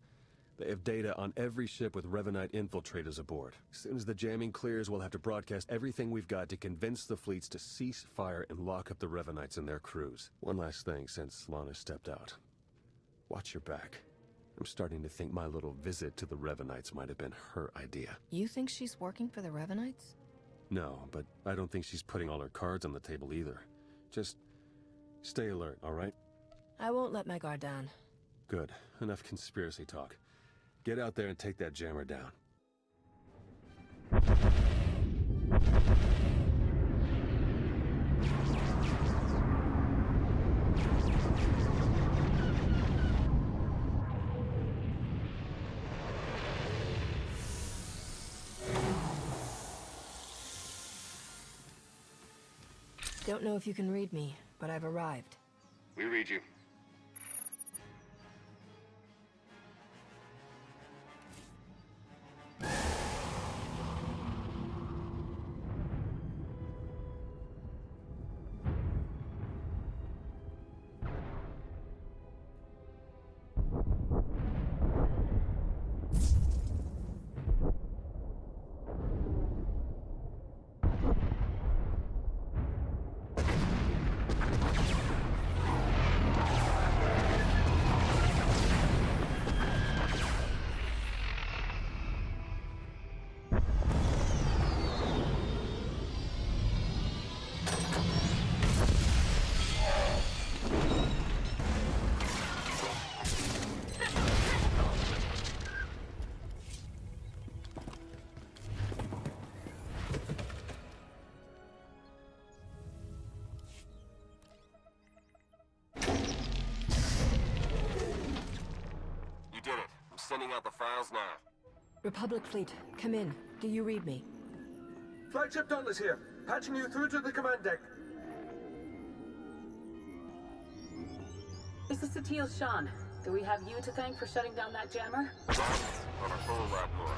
They have data on every ship with Revanite infiltrators aboard. As soon as the jamming clears, we'll have to broadcast everything we've got to convince the fleets to cease fire and lock up the Revanites and their crews. One last thing since Lana stepped out. Watch your back. I'm starting to think my little visit to the Revanites might have been her idea. You think she's working for the Revanites? No, but I don't think she's putting all her cards on the table either. Just stay alert, all right? I won't let my guard down. Good. Enough conspiracy talk. Get out there and take that jammer down. Don't know if you can read me, but I've arrived. We read you. Sending out the files now. Republic fleet, come in. Do you read me? Flagship Dauntless here, patching you through to the command deck. This is Satil Shan. Do we have you to thank for shutting down that jammer? On a full lap more.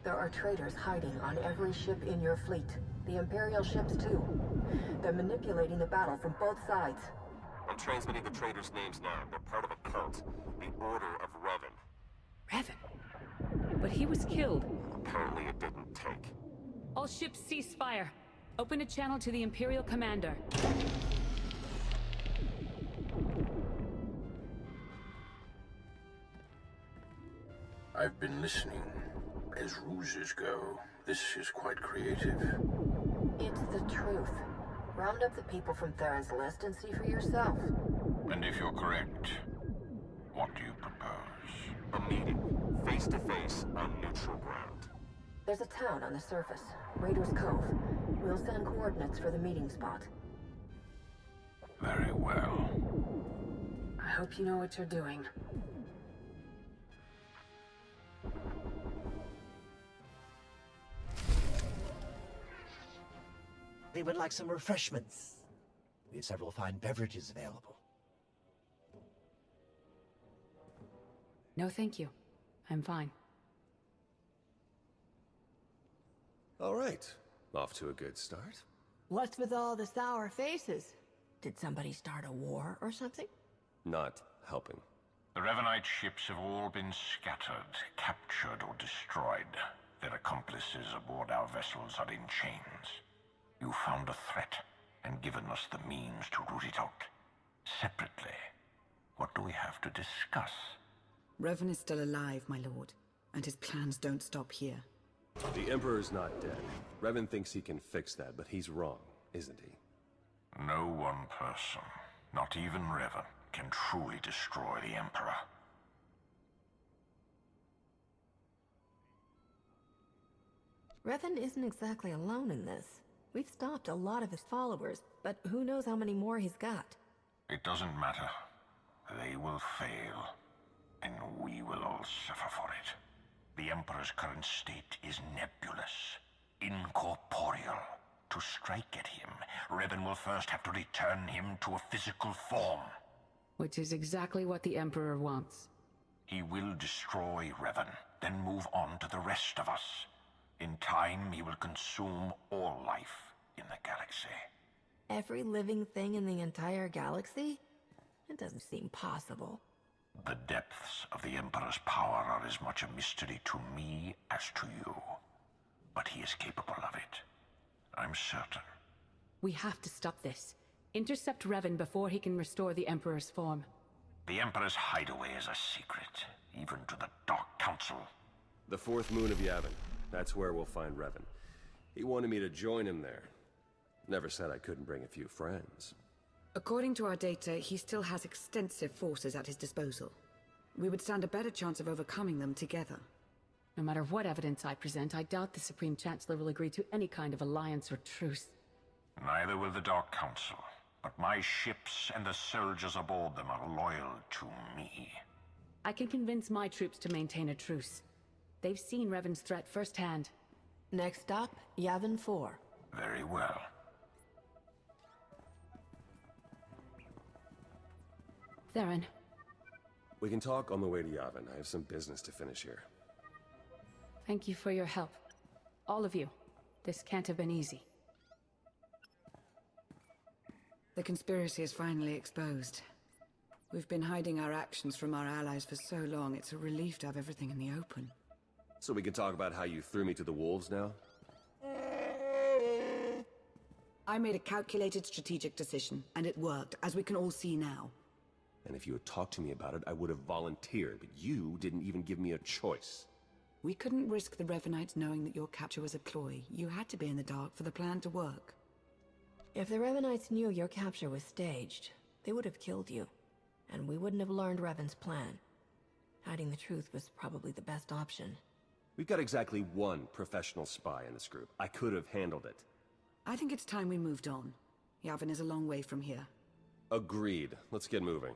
There are traitors hiding on every ship in your fleet. The Imperial ships, too. They're manipulating the battle from both sides. I'm transmitting the traitors' names now. They're part of a cult. The Order of Revan. Revan? But he was killed. Apparently it didn't take. All ships cease fire. Open a channel to the Imperial Commander. I've been listening. As ruses go, this is quite creative. It's the truth. Round up the people from Theron's list and see for yourself. And if you're correct, what do you propose? A meeting, face-to-face, on neutral ground. There's a town on the surface, Raiders Cove. We'll send coordinates for the meeting spot. Very well. I hope you know what you're doing. We would like some refreshments. We have several fine beverages available. No, thank you. I'm fine. All right. Off to a good start. What's with all the sour faces? Did somebody start a war or something? Not helping. The Revanite ships have all been scattered, captured, or destroyed. Their accomplices aboard our vessels are in chains. You found a threat, and given us the means to root it out. Separately, what do we have to discuss? Revan is still alive, my lord, and his plans don't stop here. The Emperor's not dead. Revan thinks he can fix that, but he's wrong, isn't he? No one person, not even Revan, can truly destroy the Emperor. Revan isn't exactly alone in this. We've stopped a lot of his followers, but who knows how many more he's got. It doesn't matter. They will fail, and we will all suffer for it. The Emperor's current state is nebulous, incorporeal. To strike at him, Revan will first have to return him to a physical form. Which is exactly what the Emperor wants. He will destroy Revan, then move on to the rest of us. In time, he will consume all life in the galaxy. Every living thing in the entire galaxy? It doesn't seem possible. The depths of the Emperor's power are as much a mystery to me as to you. But he is capable of it. I'm certain. We have to stop this. Intercept Revan before he can restore the Emperor's form. The Emperor's hideaway is a secret, even to the Dark Council. The fourth moon of Yavin. That's where we'll find Revan. He wanted me to join him there. Never said I couldn't bring a few friends. According to our data, he still has extensive forces at his disposal. We would stand a better chance of overcoming them together. No matter what evidence I present, I doubt the Supreme Chancellor will agree to any kind of alliance or truce. Neither will the Dark Council, but my ships and the soldiers aboard them are loyal to me. I can convince my troops to maintain a truce. They've seen Revan's threat firsthand. Next stop, Yavin 4. Very well. Theron. We can talk on the way to Yavin. I have some business to finish here. Thank you for your help. All of you. This can't have been easy. The conspiracy is finally exposed. We've been hiding our actions from our allies for so long, it's a relief to have everything in the open. So we can talk about how you threw me to the wolves now? I made a calculated strategic decision, and it worked, as we can all see now. And if you had talked to me about it, I would have volunteered, but you didn't even give me a choice. We couldn't risk the Revanites knowing that your capture was a ploy. You had to be in the dark for the plan to work. If the Revanites knew your capture was staged, they would have killed you. And we wouldn't have learned Revan's plan. Hiding the truth was probably the best option. We've got exactly one professional spy in this group. I could have handled it. I think it's time we moved on. Yavin is a long way from here. Agreed. Let's get moving.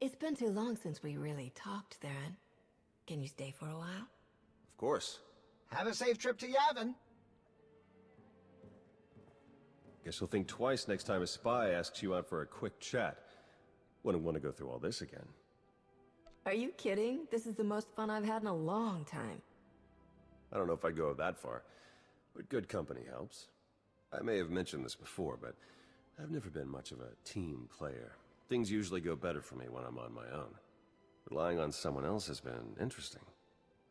It's been too long since we really talked, Theron. Can you stay for a while? Of course. Have a safe trip to Yavin. Guess you'll think twice next time a spy asks you out for a quick chat. Wouldn't want to go through all this again. Are you kidding? This is the most fun I've had in a long time. I don't know if I'd go that far, but good company helps. I may have mentioned this before, but I've never been much of a team player. Things usually go better for me when I'm on my own. Relying on someone else has been interesting.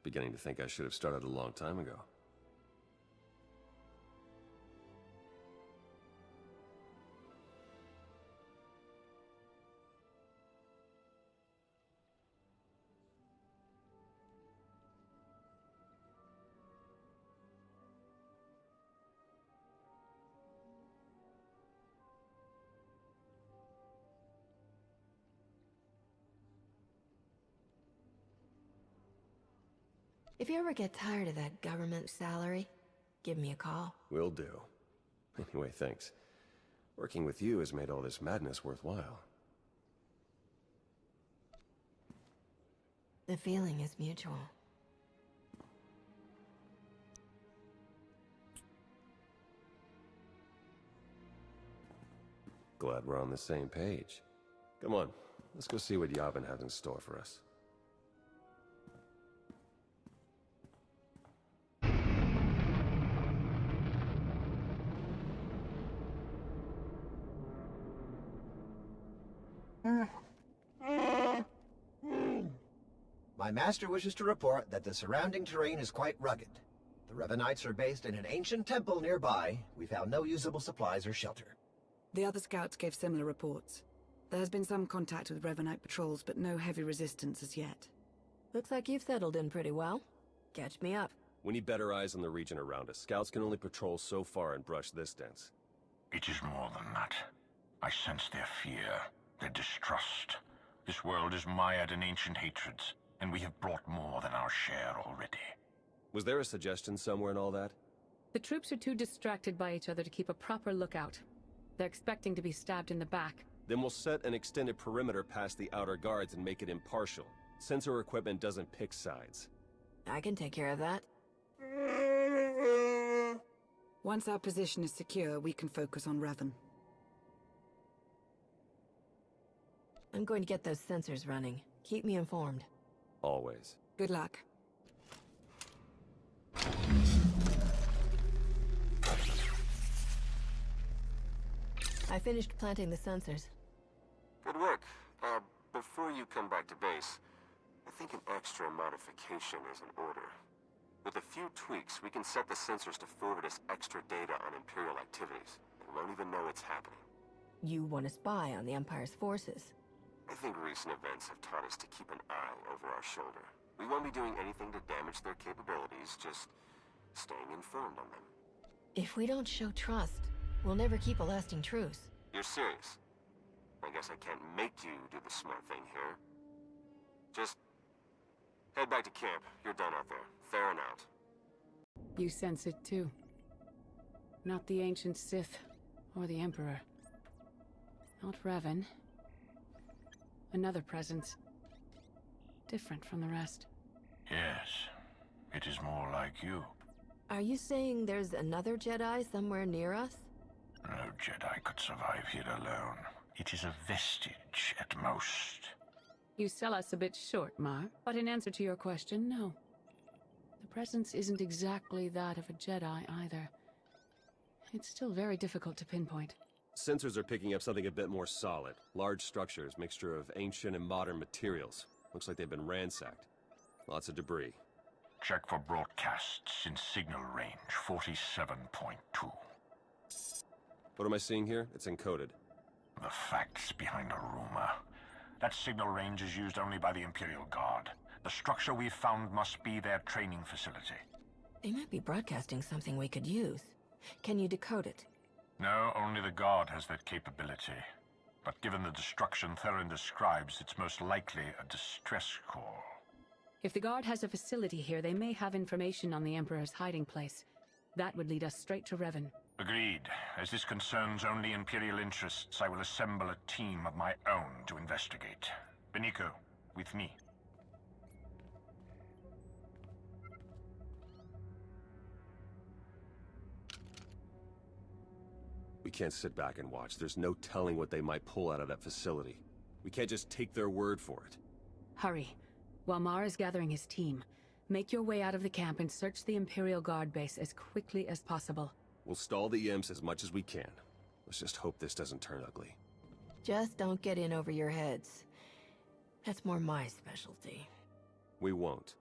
Beginning to think I should have started a long time ago. If you ever get tired of that government salary, give me a call. Will do. Anyway, thanks. Working with you has made all this madness worthwhile. The feeling is mutual. Glad we're on the same page. Come on, let's go see what Yavin has in store for us. My master wishes to report that the surrounding terrain is quite rugged. The Revanites are based in an ancient temple nearby. We found no usable supplies or shelter. The other scouts gave similar reports. There has been some contact with Revanite patrols, but no heavy resistance as yet. Looks like you've settled in pretty well. Catch me up. We need better eyes on the region around us. Scouts can only patrol so far and brush this dense. It is more than that. I sense their fear, their distrust. This world is mired in ancient hatreds, and we have brought more than our share already. Was there a suggestion somewhere in all that? The troops are too distracted by each other to keep a proper lookout. They're expecting to be stabbed in the back. Then we'll set an extended perimeter past the outer guards and make it impartial. Sensor equipment doesn't pick sides. I can take care of that. Once our position is secure, we can focus on Revan. I'm going to get those sensors running. Keep me informed. Always. Good luck. I finished planting the sensors. Good work. Before you come back to base, I think an extra modification is in order. With a few tweaks, we can set the sensors to forward us extra data on Imperial activities. They won't even know it's happening. You want to spy on the Empire's forces? I think recent events have taught us to keep an eye over our shoulder. We won't be doing anything to damage their capabilities, just staying informed on them. If we don't show trust, we'll never keep a lasting truce. You're serious? I guess I can't make you do the smart thing here. Just head back to camp. You're done out there. Fair and out. You sense it too. Not the ancient Sith or the Emperor. Not Revan. Another presence. Different from the rest. Yes. It is more like you. Are you saying there's another Jedi somewhere near us? No Jedi could survive here alone. It is a vestige at most. You sell us a bit short, Mar, but in answer to your question, no. The presence isn't exactly that of a Jedi either. It's still very difficult to pinpoint. Sensors are picking up something a bit more solid. Large structures, mixture of ancient and modern materials. Looks like they've been ransacked. Lots of debris. Check for broadcasts in signal range 47.2. What am I seeing here? It's encoded. The facts behind a rumor. That signal range is used only by the Imperial Guard. The structure we've found must be their training facility. They might be broadcasting something we could use. Can you decode it? No, only the Guard has that capability. But given the destruction Theron describes, it's most likely a distress call. If the Guard has a facility here, they may have information on the Emperor's hiding place. That would lead us straight to Revan. Agreed. As this concerns only Imperial interests, I will assemble a team of my own to investigate. Beniko, with me. We can't sit back and watch. There's no telling what they might pull out of that facility. We can't just take their word for it. Hurry. While Mar is gathering his team, make your way out of the camp and search the Imperial Guard base as quickly as possible. We'll stall the imps as much as we can. Let's just hope this doesn't turn ugly. Just don't get in over your heads. That's more my specialty. We won't.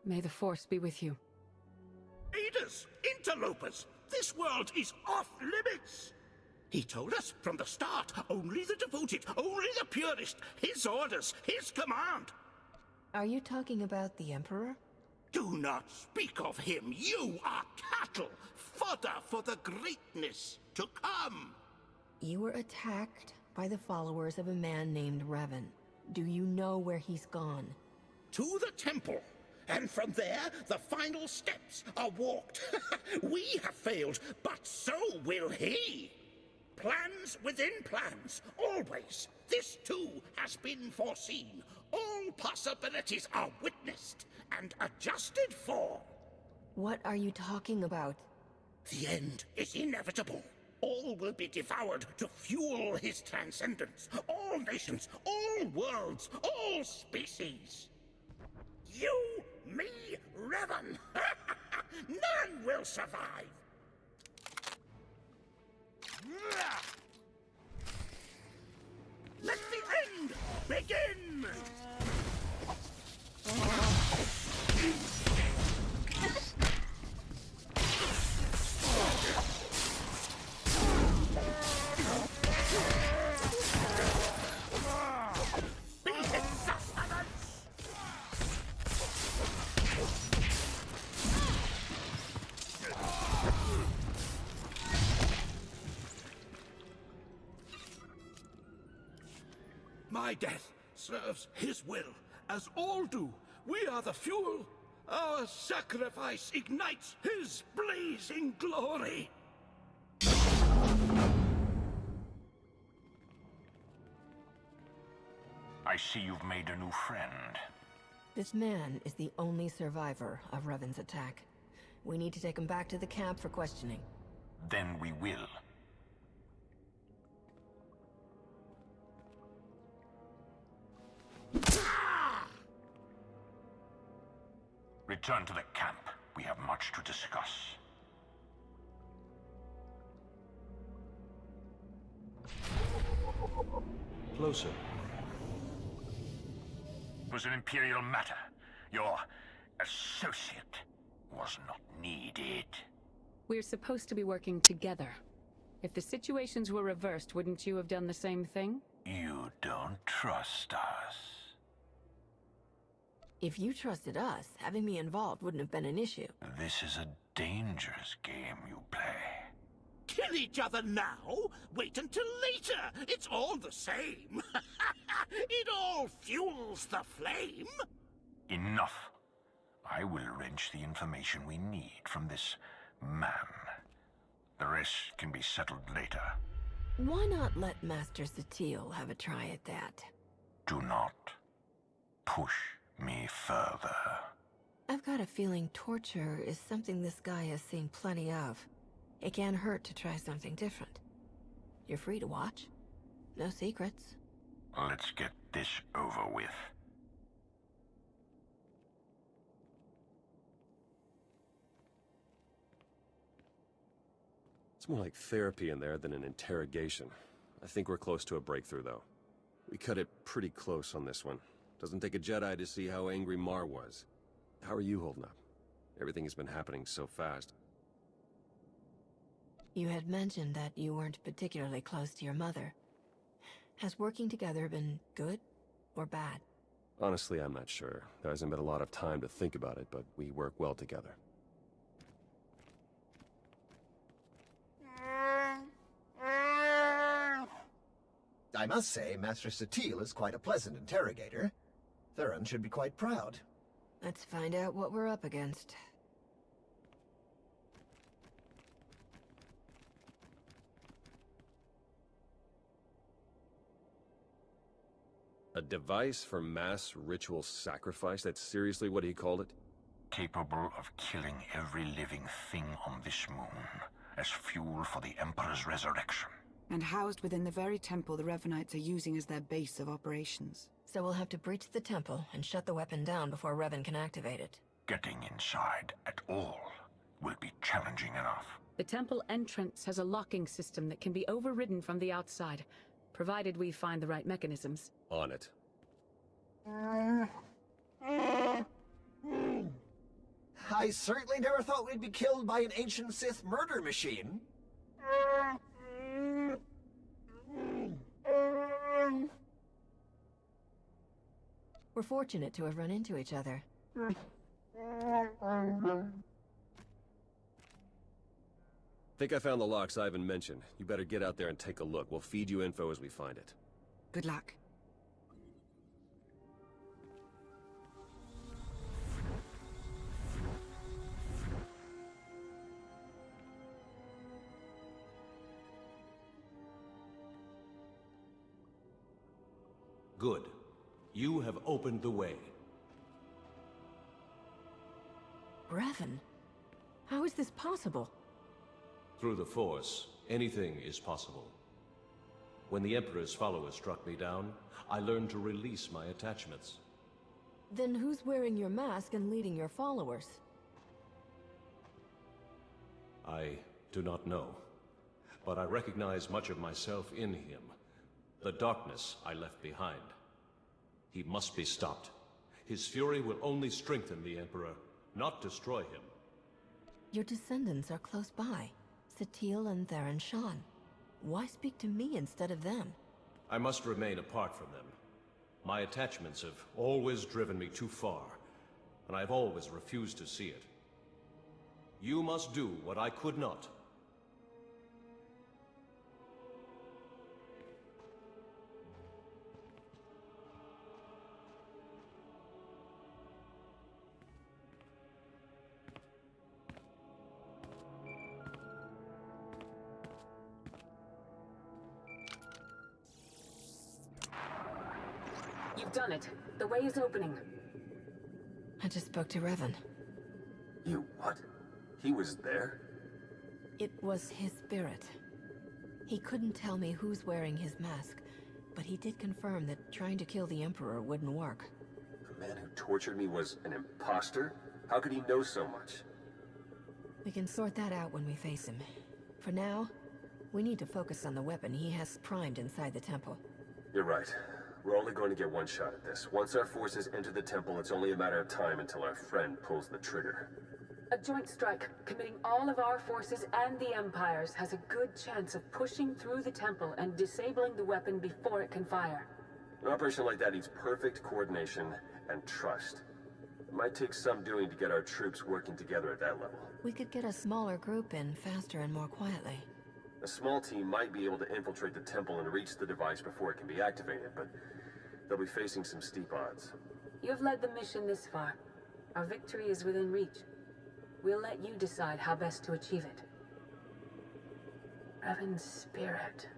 May the Force be with you. Raiders! Interlopers! This world is off limits! He told us from the start, only the devoted, only the purest, his orders, his command! Are you talking about the Emperor? Do not speak of him. You are cattle, fodder for the greatness to come. You were attacked by the followers of a man named Revan. Do you know where he's gone? To the temple. And from there, the final steps are walked. We have failed, but so will he. Plans within plans, always. This too has been foreseen. All possibilities are witnessed and adjusted for. What are you talking about? The end is inevitable. All will be devoured to fuel his transcendence. All nations, all worlds, all species. You, me, Revan. None will survive. Let the end begin! Be his sustenance! My death serves his will, as all do. We are the fuel, Our sacrifice ignites his blazing glory. I see you've made a new friend. This man is the only survivor of Revan's attack. We need to take him back to the camp for questioning. Then we will. Return to the camp. We have much to discuss. Closer. It was an Imperial matter. Your associate was not needed. We're supposed to be working together. If the situations were reversed, wouldn't you have done the same thing? You don't trust us. If you trusted us, having me involved wouldn't have been an issue. This is a dangerous game you play. Kill each other now? Wait until later. It's all the same. It all fuels the flame. Enough. I will wrench the information we need from this man. The rest can be settled later. Why not let Master SWTOR have a try at that? Do not push me further. I've got a feeling torture is something this guy has seen plenty of. It can't hurt to try something different. You're free to watch. No secrets. Let's get this over with. It's more like therapy in there than an interrogation. I think we're close to a breakthrough, though. We cut it pretty close on this one. Doesn't take a Jedi to see how angry Mar was. How are you holding up? Everything has been happening so fast. You had mentioned that you weren't particularly close to your mother. Has working together been good or bad? Honestly, I'm not sure. There hasn't been a lot of time to think about it, but we work well together. I must say, Master SWTOR is quite a pleasant interrogator. Theron should be quite proud. Let's find out what we're up against. A device for mass ritual sacrifice? That's seriously what he called it? Capable of killing every living thing on this moon as fuel for the Emperor's resurrection. And housed within the very temple the Revanites are using as their base of operations. So we'll have to breach the temple and shut the weapon down before Revan can activate it. Getting inside at all will be challenging enough. The temple entrance has a locking system that can be overridden from the outside, provided we find the right mechanisms. On it. I certainly never thought we'd be killed by an ancient Sith murder machine. We're fortunate to have run into each other. Think I found the locks Ivan mentioned. You better get out there and take a look. We'll feed you info as we find it. Good luck. Good. You have opened the way. Revan? How is this possible? Through the Force, anything is possible. When the Emperor's followers struck me down, I learned to release my attachments. Then who's wearing your mask and leading your followers? I do not know, but I recognize much of myself in him. The darkness I left behind. He must be stopped. His fury will only strengthen the Emperor, not destroy him. Your descendants are close by. SWTOR and Theron Shan. Why speak to me instead of them? I must remain apart from them. My attachments have always driven me too far, and I've always refused to see it. You must do what I could not. You've done it. The way is opening. I just spoke to Revan. You what? He was there? It was his spirit. He couldn't tell me who's wearing his mask, but he did confirm that trying to kill the Emperor wouldn't work. The man who tortured me was an imposter? How could he know so much? We can sort that out when we face him. For now, we need to focus on the weapon he has primed inside the temple. You're right. We're only going to get one shot at this. Once our forces enter the temple, it's only a matter of time until our friend pulls the trigger. A joint strike, committing all of our forces and the Empire's, has a good chance of pushing through the temple and disabling the weapon before it can fire. An operation like that needs perfect coordination and trust. It might take some doing to get our troops working together at that level. We could get a smaller group in faster and more quietly. A small team might be able to infiltrate the temple and reach the device before it can be activated, but they'll be facing some steep odds. You have led the mission this far. Our victory is within reach. We'll let you decide how best to achieve it. Revan's spirit.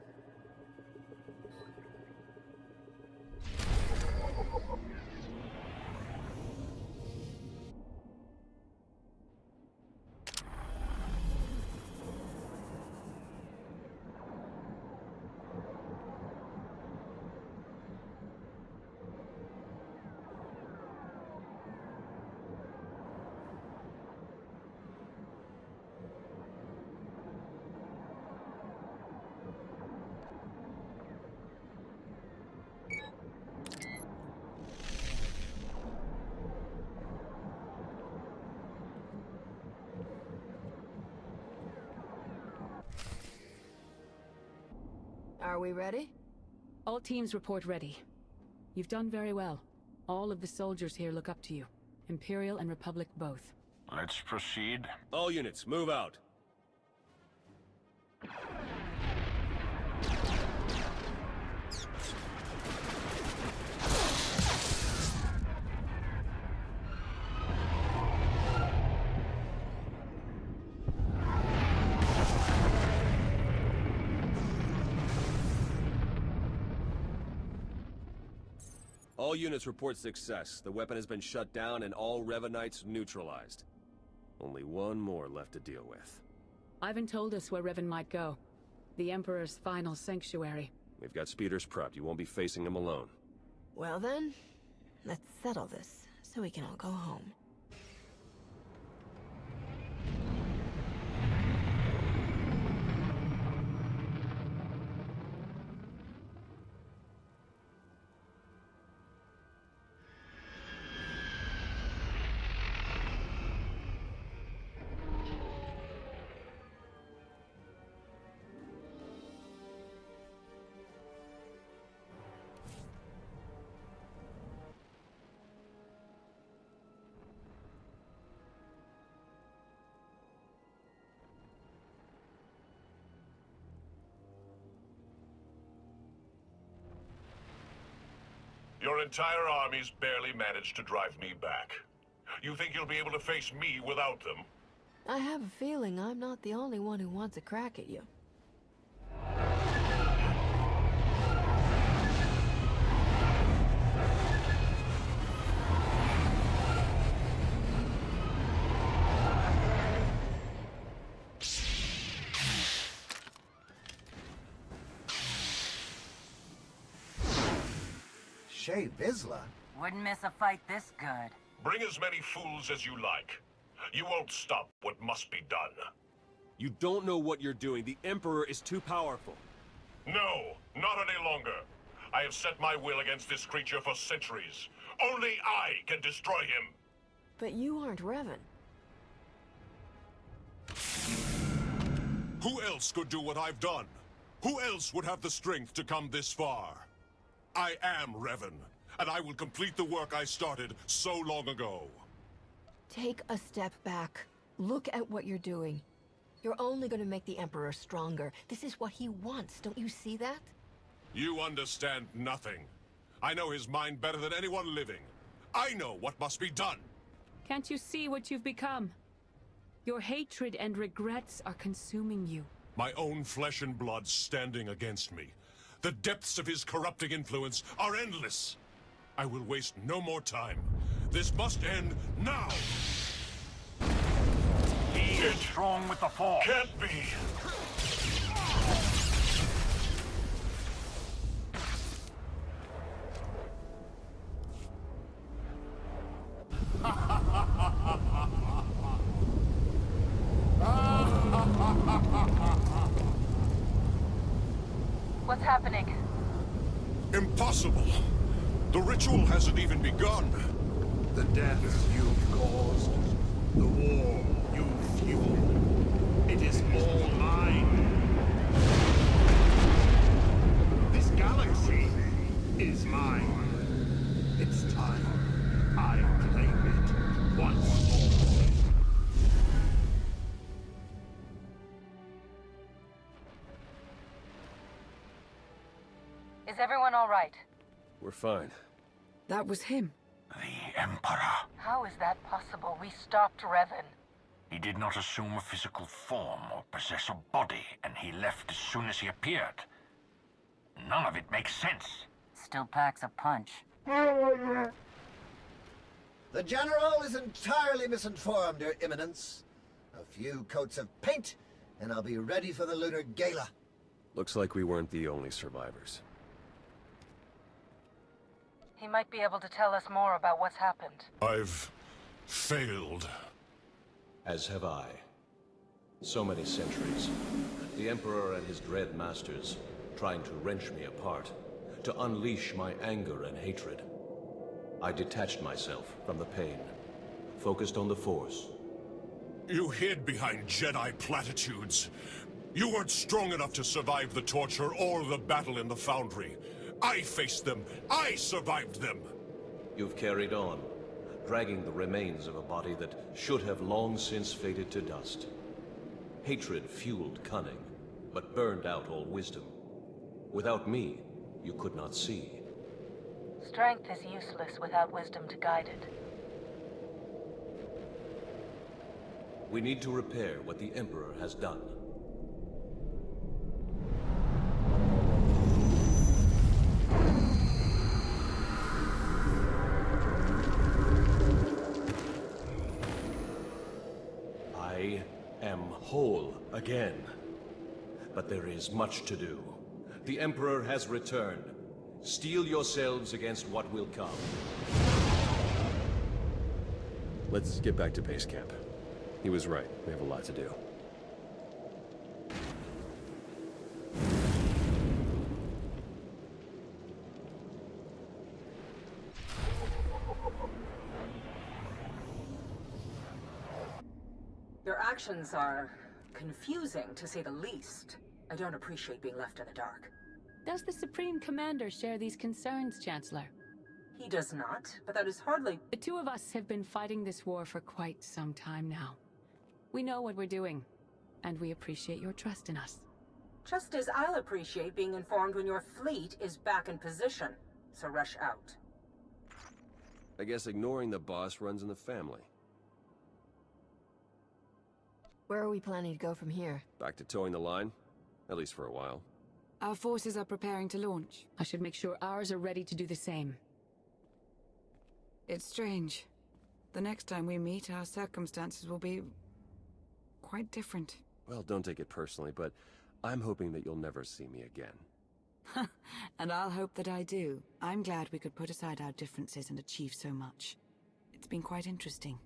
Are we ready? All teams report ready. You've done very well. All of the soldiers here look up to you. Imperial and Republic both. Let's proceed. All units, move out. All units report success. The weapon has been shut down and all Revanites neutralized. Only one more left to deal with. Ivan told us where Revan might go. The Emperor's final sanctuary. We've got speeders prepped. You won't be facing him alone. Well then, let's settle this so we can all go home. Your entire army's barely managed to drive me back. You think you'll be able to face me without them? I have a feeling I'm not the only one who wants a crack at you. Vizsla? Wouldn't miss a fight this good. Bring as many fools as you like. You won't stop what must be done. You don't know what you're doing. The Emperor is too powerful. No, not any longer. I have set my will against this creature for centuries. Only I can destroy him. But you aren't Revan. Who else could do what I've done? Who else would have the strength to come this far? I am Revan, and I will complete the work I started so long ago. Take a step back. Look at what you're doing. You're only going to make the Emperor stronger. This is what he wants, don't you see that? You understand nothing. I know his mind better than anyone living. I know what must be done. Can't you see what you've become? Your hatred and regrets are consuming you. My own flesh and blood standing against me. The depths of his corrupting influence are endless. I will waste no more time. This must end now! He is strong with the Force. Can't be! What's happening? Impossible! The ritual hasn't even begun! The deaths you've caused, the war you've fueled, it is all mine. This galaxy is mine. It's time I claim it once more. Is everyone all right? We're fine. That was him. The Emperor. How is that possible? We stopped Revan. He did not assume a physical form or possess a body, and he left as soon as he appeared. None of it makes sense. Still packs a punch. The General is entirely misinformed, Your Eminence. A few coats of paint, and I'll be ready for the Lunar Gala. Looks like we weren't the only survivors. He might be able to tell us more about what's happened. I've failed. As have I. So many centuries. The Emperor and his dread masters, trying to wrench me apart, to unleash my anger and hatred. I detached myself from the pain, focused on the Force. You hid behind Jedi platitudes. You weren't strong enough to survive the torture or the battle in the Foundry. I faced them. I survived them. You've carried on, dragging the remains of a body that should have long since faded to dust. Hatred fueled cunning, but burned out all wisdom. Without me, you could not see. Strength is useless without wisdom to guide it. We need to repair what the Emperor has done. I am whole again. But there is much to do. The Emperor has returned. Steel yourselves against what will come. Let's get back to base camp. He was right. We have a lot to do. Your actions are confusing, to say the least. I don't appreciate being left in the dark. Does the Supreme Commander share these concerns, Chancellor? He does not, but that is hardly... The two of us have been fighting this war for quite some time now. We know what we're doing, and we appreciate your trust in us. Just as I'll appreciate being informed when your fleet is back in position, so rush out. I guess ignoring the boss runs in the family. Where are we planning to go from here? Back to towing the line? At least for a while. Our forces are preparing to launch. I should make sure ours are ready to do the same. It's strange. The next time we meet, our circumstances will be... quite different. Well, don't take it personally, but I'm hoping that you'll never see me again. And I'll hope that I do. I'm glad we could put aside our differences and achieve so much. It's been quite interesting.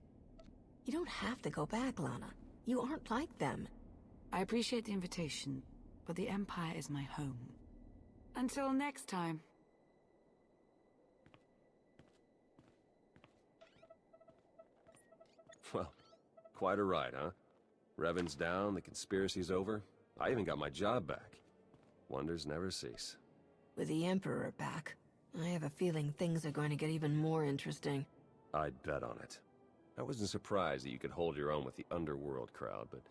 You don't have to go back, Lana. You aren't like them. I appreciate the invitation, but the Empire is my home. Until next time. Well, quite a ride, huh? Revan's down, the conspiracy's over. I even got my job back. Wonders never cease. With the Emperor back, I have a feeling things are going to get even more interesting. I'd bet on it. I wasn't surprised that you could hold your own with the underworld crowd, but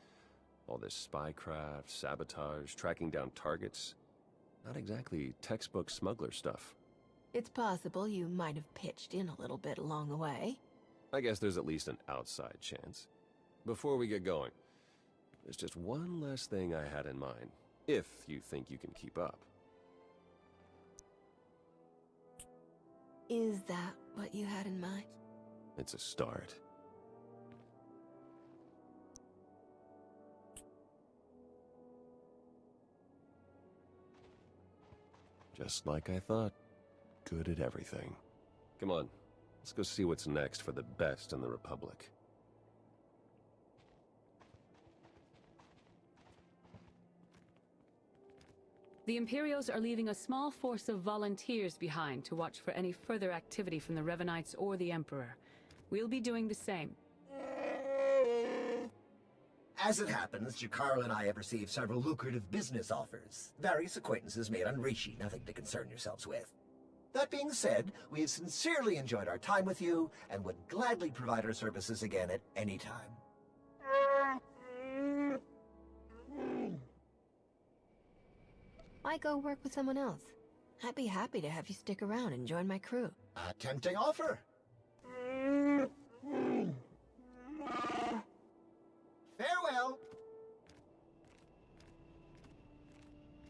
all this spycraft, sabotage, tracking down targets, not exactly textbook smuggler stuff. It's possible you might have pitched in a little bit along the way. I guess there's at least an outside chance. Before we get going, there's just one last thing I had in mind, if you think you can keep up. Is that what you had in mind? It's a start. Just like I thought. Good at everything. Come on, let's go see what's next for the best in the Republic. The Imperials are leaving a small force of volunteers behind to watch for any further activity from the Revanites or the Emperor. We'll be doing the same. As it happens, Jakaro and I have received several lucrative business offers. Various acquaintances made on Rishi, nothing to concern yourselves with. That being said, we have sincerely enjoyed our time with you, and would gladly provide our services again at any time. Why go work with someone else? I'd be happy to have you stick around and join my crew. A tempting offer. Farewell.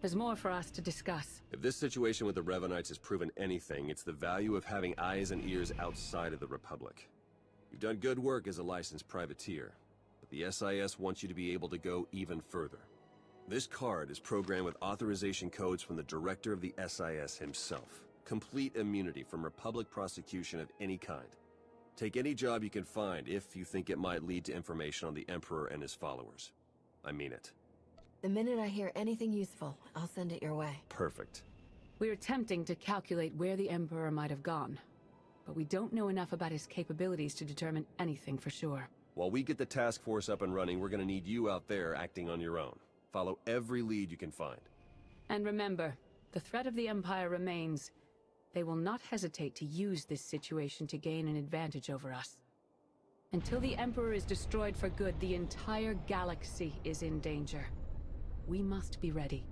There's more for us to discuss. If this situation with the Revanites has proven anything, it's the value of having eyes and ears outside of the Republic. You've done good work as a licensed privateer, but the SIS wants you to be able to go even further. This card is programmed with authorization codes from the director of the SIS himself. Complete immunity from Republic prosecution of any kind. Take any job you can find if you think it might lead to information on the Emperor and his followers. I mean it. The minute I hear anything useful, I'll send it your way. Perfect. We're attempting to calculate where the Emperor might have gone, but we don't know enough about his capabilities to determine anything for sure. While we get the task force up and running, we're gonna need you out there acting on your own. Follow every lead you can find. And remember, the threat of the Empire remains. They will not hesitate to use this situation to gain an advantage over us. Until the Emperor is destroyed for good, the entire galaxy is in danger. We must be ready.